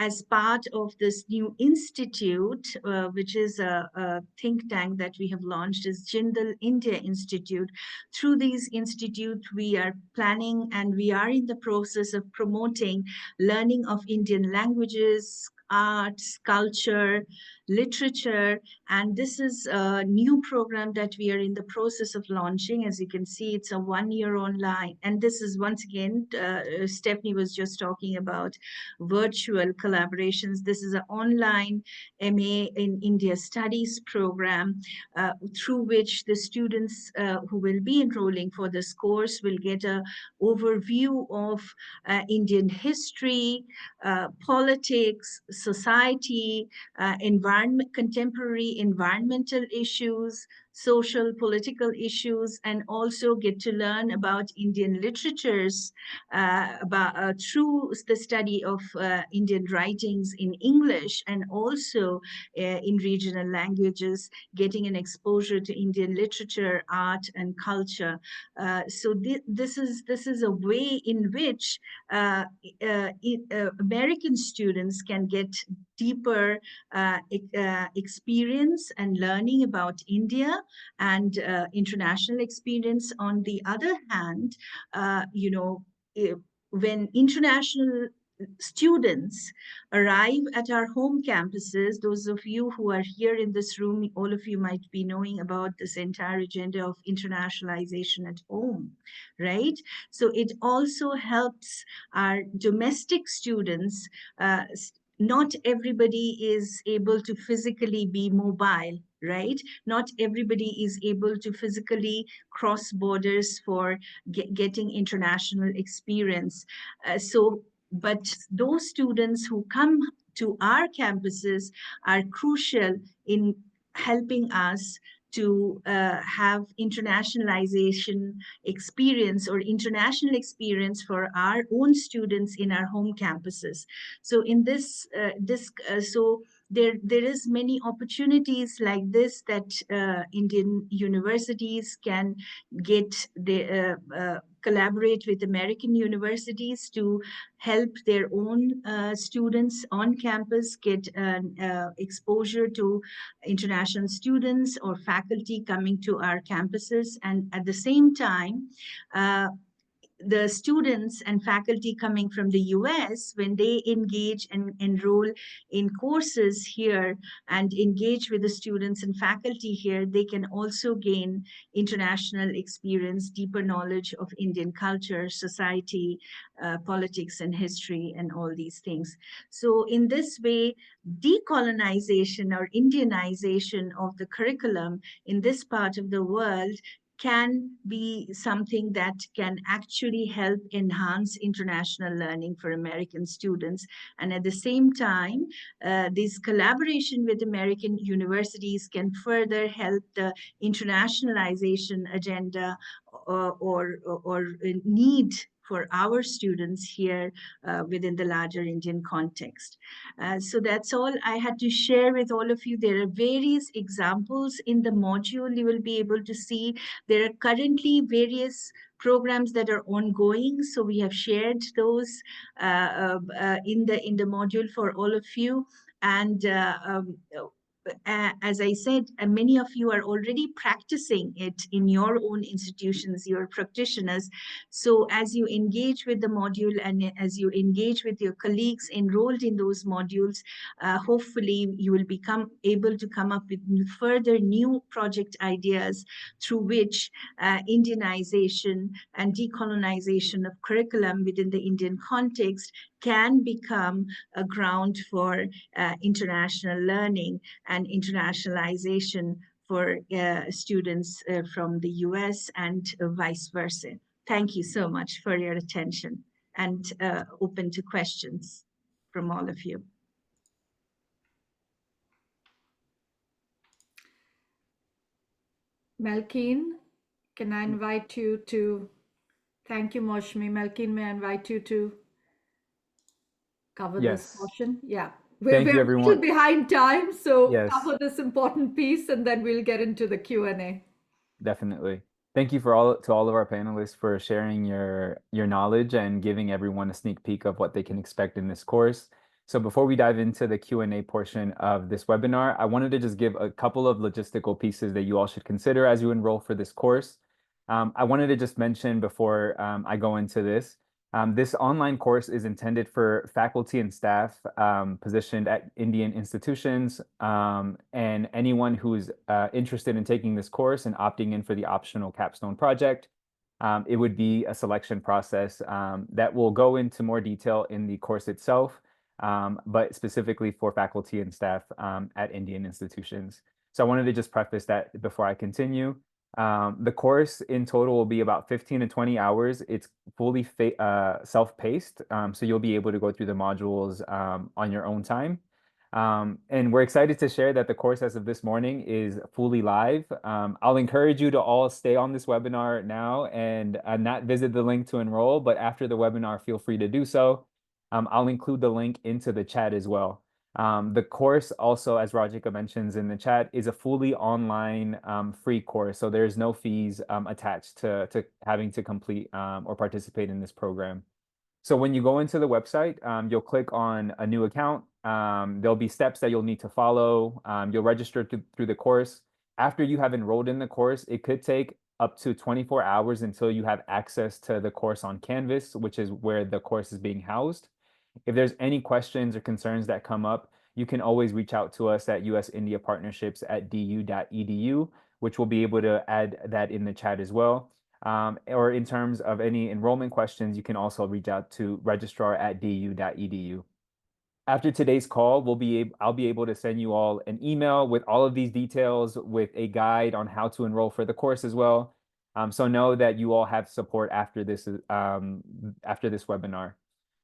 as part of this new institute, which is a think tank that we have launched, is Jindal India Institute. Through these institutes, we are planning and we are in the process of promoting learning of Indian languages, arts, culture, literature. And this is a new program that we are in the process of launching. As you can see, it's a 1-year online. And this is, once again, Stephanie was just talking about virtual collaborations. This is an online MA in India Studies program through which the students who will be enrolling for this course will get an overview of Indian history, politics, society, contemporary environmental issues, social, political issues, and also get to learn about Indian literatures through the study of Indian writings in English, and also in regional languages, getting an exposure to Indian literature, art, and culture. So this is a way in which American students can get deeper experience and learning about India and international experience. On the other hand, when international students arrive at our home campuses, those of you who are here in this room, all of you might be knowing about this entire agenda of internationalization at home, right? So it also helps our domestic students. Not everybody is able to physically be mobile, right? Not everybody is able to physically cross borders for getting international experience. But those students who come to our campuses are crucial in helping us to have internationalization experience or international experience for our own students in our home campuses. So in this, there is many opportunities like this that Indian universities can get collaborate with American universities to help their own students on campus get exposure to international students or faculty coming to our campuses. And at the same time, the students and faculty coming from the US, when they engage and enroll in courses here and engage with the students and faculty here, they can also gain international experience, deeper knowledge of Indian culture, society, politics and history, and all these things. So in this way, decolonization or Indianization of the curriculum in this part of the world can be something that can actually help enhance international learning for American students. And at the same time, this collaboration with American universities can further help the internationalization agenda or need for our students here within the larger Indian context. So that's all I had to share with all of you. There are various examples in the module you will be able to see. There are currently various programs that are ongoing, so we have shared those in the module for all of you. And as I said, many of you are already practicing it in your own institutions, your practitioners. So as you engage with the module and as you engage with your colleagues enrolled in those modules, hopefully you will become able to come up with further new project ideas through which Indianization and decolonization of curriculum within the Indian context can become a ground for international learning and internationalization for students from the US and vice versa. Thank you so much for your attention and open to questions from all of you. Malkeen, can I invite you to, thank you, Mousumi. Malkeen, may I invite you to cover this Yes. portion? Yeah. Thank you, We're a little everyone. behind time, so Yes. cover this important piece and then we'll get into the Q&A. Definitely. Thank you to all of our panelists for sharing your knowledge and giving everyone a sneak peek of what they can expect in this course. So before we dive into the Q&A portion of this webinar, I wanted to just give a couple of logistical pieces that you all should consider as you enroll for this course. I wanted to just mention before I go into this, this online course is intended for faculty and staff positioned at Indian institutions and anyone who's interested in taking this course and opting in for the optional capstone project. It would be a selection process that will go into more detail in the course itself, but specifically for faculty and staff at Indian institutions. So I wanted to just preface that before I continue. The course in total will be about 15 to 20 hours. It's fully self-paced, so you'll be able to go through the modules on your own time. And we're excited to share that the course as of this morning is fully live. I'll encourage you to all stay on this webinar now and not visit the link to enroll, but after the webinar, feel free to do so. I'll include the link into the chat as well. The course also, as Rajika mentions in the chat, is a fully online free course. So there's no fees attached to having to complete or participate in this program. So when you go into the website, you'll click on a new account. There'll be steps that you'll need to follow. You'll register through the course. After you have enrolled in the course, it could take up to 24 hours until you have access to the course on Canvas, which is where the course is being housed. If there's any questions or concerns that come up, you can always reach out to us at US-India Partnerships at du.edu, which we'll be able to add that in the chat as well. Or in terms of any enrollment questions, you can also reach out to registrar@du.edu. After today's call, I'll be able to send you all an email with all of these details, with a guide on how to enroll for the course as well. So know that you all have support after this webinar.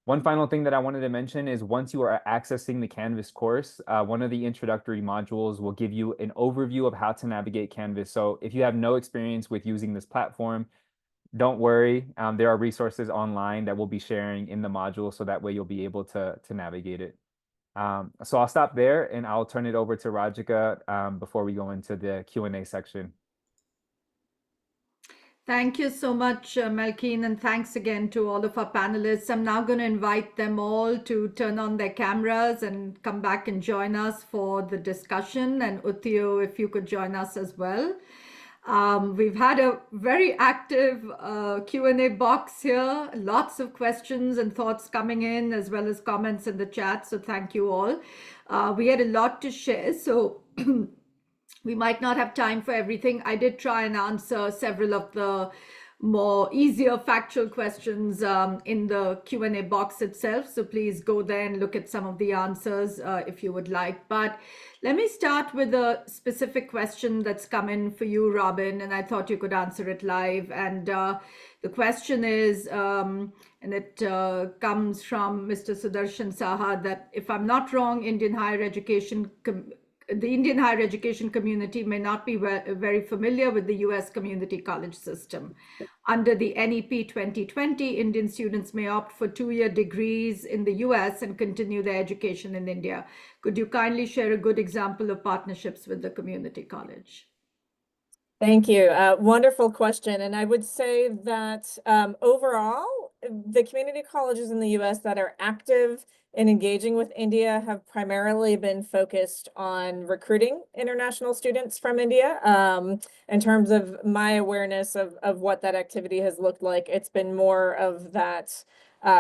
One final thing that I wanted to mention is once you are accessing the Canvas course, one of the introductory modules will give you an overview of how to navigate Canvas. So if you have no experience with using this platform, don't worry. There are resources online that we'll be sharing in the module, so that way you'll be able to navigate it. So I'll stop there and I'll turn it over to Rajika before we go into the Q&A section. Thank you so much, Malkeen, and thanks again to all of our panelists. I'm now going to invite them all to turn on their cameras and come back and join us for the discussion. And Uttiyo, if you could join us as well. We've had a very active Q&A box here, lots of questions and thoughts coming in, as well as comments in the chat, so thank you all. We had a lot to share, so we might not have time for everything. I did try and answer several of the more easier factual questions in the Q&A box itself. So please go there and look at some of the answers if you would like. But let me start with a specific question that's come in for you, Robin, and I thought you could answer it live. And the question is, and it comes from Mr. Sudarshan Saha, that if I'm not wrong, the Indian higher education community may not be very familiar with the US community college system. Under the NEP 2020, Indian students may opt for 2-year degrees in the US and continue their education in India. Could you kindly share a good example of partnerships with the community college? Thank you. Wonderful question. And I would say that overall, the community colleges in the US that are active in engaging with India have primarily been focused on recruiting international students from India. In terms of my awareness of what that activity has looked like, it's been more of that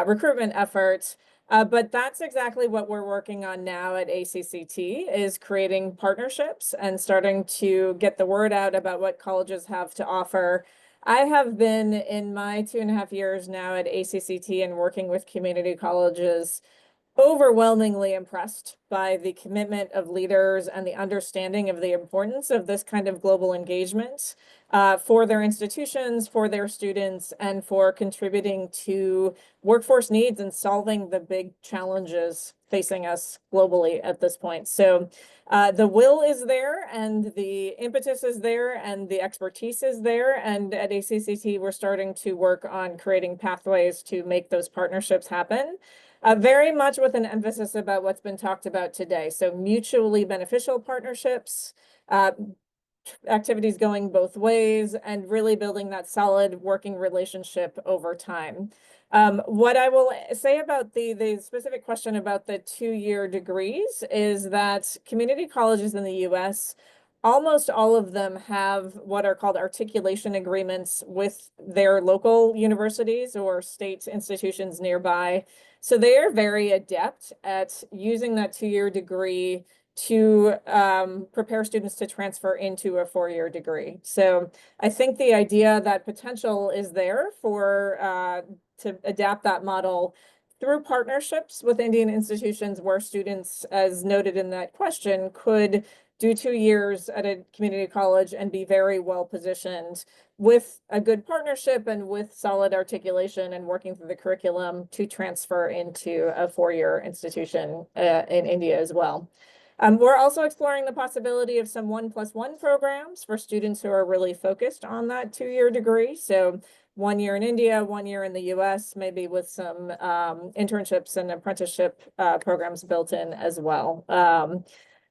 recruitment effort. But that's exactly what we're working on now at ACCT, is creating partnerships and starting to get the word out about what colleges have to offer. I have been, in my 2.5 years now at ACCT and working with community colleges, overwhelmingly impressed by the commitment of leaders and the understanding of the importance of this kind of global engagement for their institutions, for their students, and for contributing to workforce needs and solving the big challenges facing us globally at this point. So the will is there, and the impetus is there, and the expertise is there. And at ACCT, we're starting to work on creating pathways to make those partnerships happen. Very much with an emphasis about what's been talked about today. So mutually beneficial partnerships, activities going both ways, and really building that solid working relationship over time. What I will say about the specific question about the 2-year degrees is that community colleges in the US, almost all of them have what are called articulation agreements with their local universities or state institutions nearby. So they are very adept at using that 2-year degree to prepare students to transfer into a 4-year degree. So I think the idea that potential is there for to adapt that model through partnerships with Indian institutions where students, as noted in that question, could do 2 years at a community college and be very well positioned with a good partnership and with solid articulation and working through the curriculum to transfer into a 4-year institution in India as well. We're also exploring the possibility of some 1+1 programs for students who are really focused on that 2-year degree. So 1 year in India, 1 year in the US, maybe with some internships and apprenticeship programs built in as well.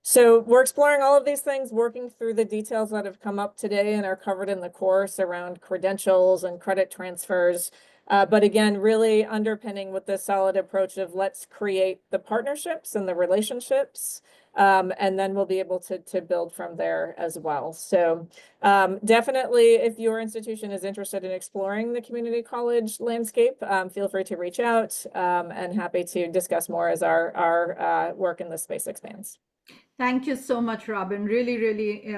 So we're exploring all of these things, working through the details that have come up today and are covered in the course around credentials and credit transfers. But again, really underpinning with this solid approach of let's create the partnerships and the relationships, and then we'll be able to build from there as well. So definitely, if your institution is interested in exploring the community college landscape, feel free to reach out, and happy to discuss more as our work in this space expands. Thank you so much, Robin. Really, really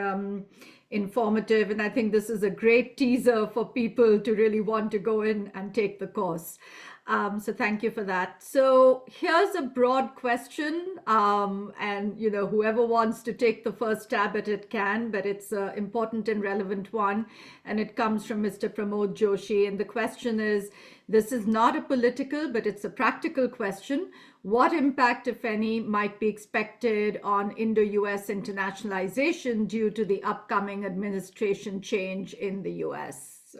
informative. And I think this is a great teaser for people to really want to go in and take the course. So thank you for that. So here's a broad question, and whoever wants to take the first stab at it can, but it's an important and relevant one, and it comes from Mr. Pramod Joshi. And the question is, this is not a political, but it's a practical question. What impact, if any, might be expected on Indo-US internationalization due to the upcoming administration change in the US,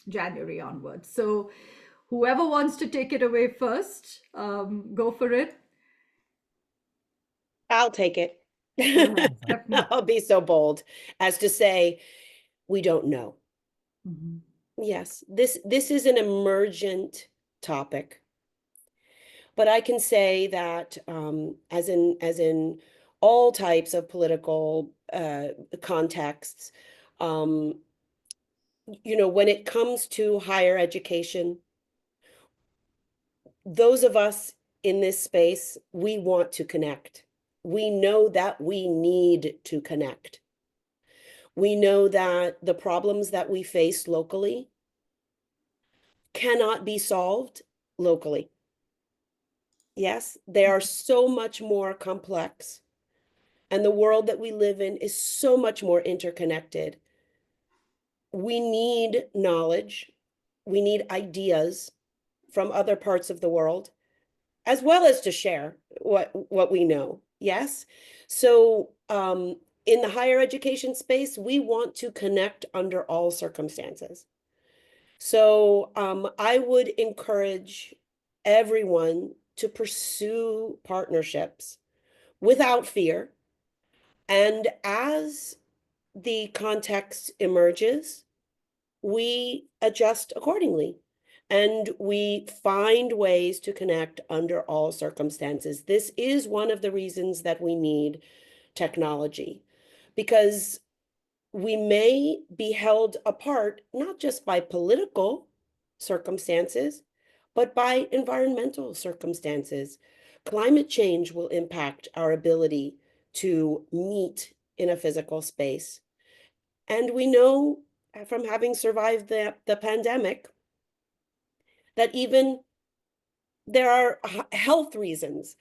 January onwards? So whoever wants to take it away first, go for it. I'll take it. I'll be so bold as to say, we don't know. Mm-hmm. Yes, this is an emergent topic. But I can say that as in all types of political contexts, When it comes to higher education, those of us in this space, we want to connect. We know that we need to connect. We know that the problems that we face locally cannot be solved locally. Yes, they are so much more complex, and the world that we live in is so much more interconnected. We need knowledge, we need ideas from other parts of the world, as well as to share what we know. Yes. So in the higher education space, we want to connect under all circumstances. So I would encourage everyone to pursue partnerships without fear. And as the context emerges, we adjust accordingly and we find ways to connect under all circumstances. This is one of the reasons that we need technology, because we may be held apart not just by political circumstances, but by environmental circumstances. Climate change will impact our ability to meet in a physical space. And we know from having survived the pandemic that even there are health reasons,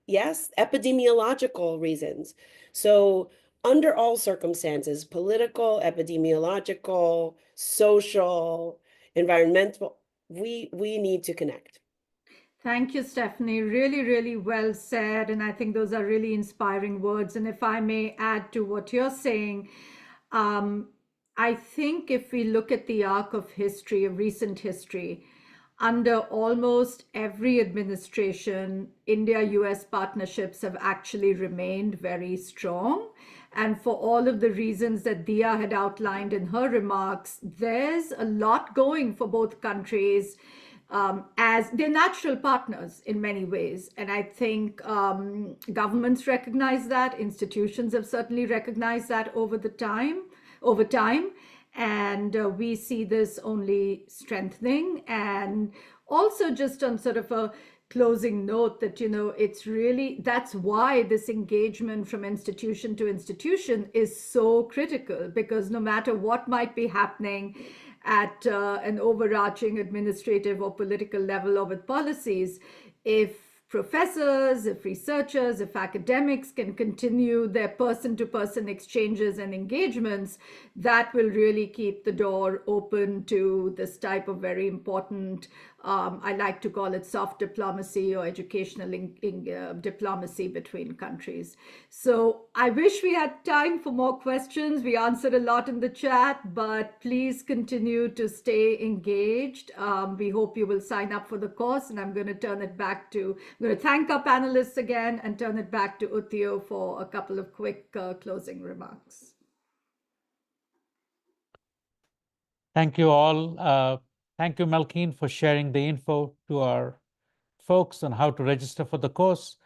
yes, epidemiological reasons. So under all circumstances, political, epidemiological, social, environmental, we need to connect. Thank you, Stephanie. Really, really well said. And I think those are really inspiring words. And if I may add to what you're saying, I think if we look at the arc of history, of recent history, under almost every administration, India-US partnerships have actually remained very strong. And for all of the reasons that Diya had outlined in her remarks, there's a lot going for both countries as they're natural partners in many ways. And I think governments recognize that, institutions have certainly recognized that over time. And we see this only strengthening. And also just on sort of a closing note that, it's really, that's why this engagement from institution to institution is so critical, because no matter what might be happening at an overarching administrative or political level or with policies, if professors, if researchers, if academics can continue their person-to-person exchanges and engagements, that will really keep the door open to this type of very important, I like to call it soft diplomacy or educational diplomacy between countries. So I wish we had time for more questions. We answered a lot in the chat, but please continue to stay engaged. We hope you will sign up for the course, and I'm going to thank our panelists again and turn it back to Uttiyo for a couple of quick closing remarks. Thank you all. Thank you, Malkeen, for sharing the info to our folks on how to register for the course.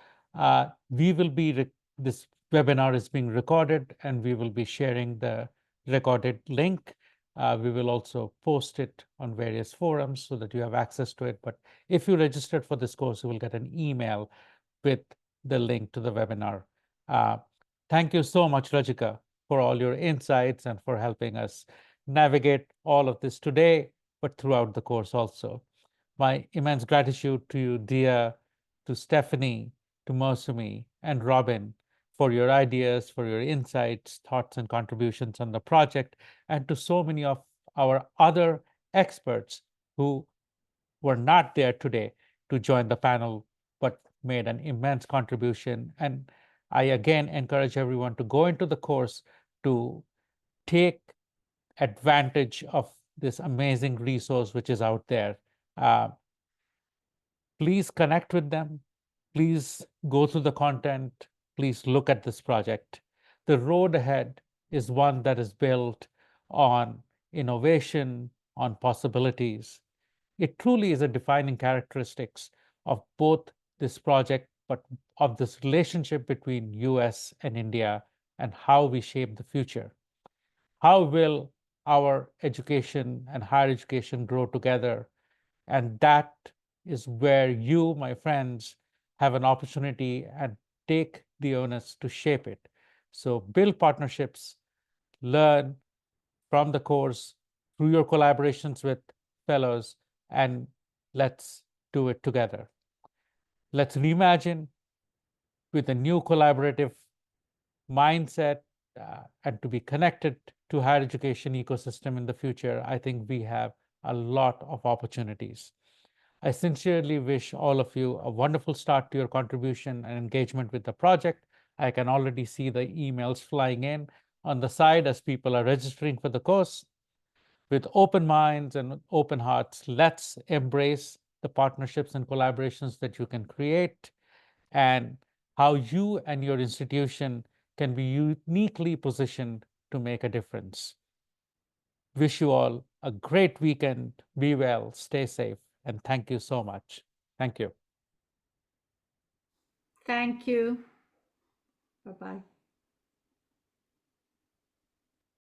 This webinar is being recorded, and we will be sharing the recorded link. We will also post it on various forums so that you have access to it. But if you registered for this course, you will get an email with the link to the webinar. Thank you so much, Rajika, for all your insights and for helping us navigate all of this today, but throughout the course also. My immense gratitude to you, Diya, to Stephanie, to Mousumi, and Robin for your ideas, for your insights, thoughts, and contributions on the project, and to so many of our other experts who were not there today to join the panel, but made an immense contribution. And I again encourage everyone to go into the course to take advantage of this amazing resource which is out there. Please connect with them. Please go through the content. Please look at this project. The road ahead is one that is built on innovation, on possibilities. It truly is a defining characteristics of both this project, but of this relationship between US and India and how we shape the future. How will our education and higher education grow together? And that is where you, my friends, have an opportunity and take the onus to shape it. So build partnerships, learn from the course through your collaborations with fellows, and let's do it together. Let's reimagine with a new collaborative mindset and to be connected to higher education ecosystem in the future. I think we have a lot of opportunities. I sincerely wish all of you a wonderful start to your contribution and engagement with the project. I can already see the emails flying in on the side as people are registering for the course. With open minds and open hearts, let's embrace the partnerships and collaborations that you can create and how you and your institution can be uniquely positioned to make a difference. Wish you all a great weekend. Be well, stay safe, and thank you so much. Thank you. Thank you. Bye-bye.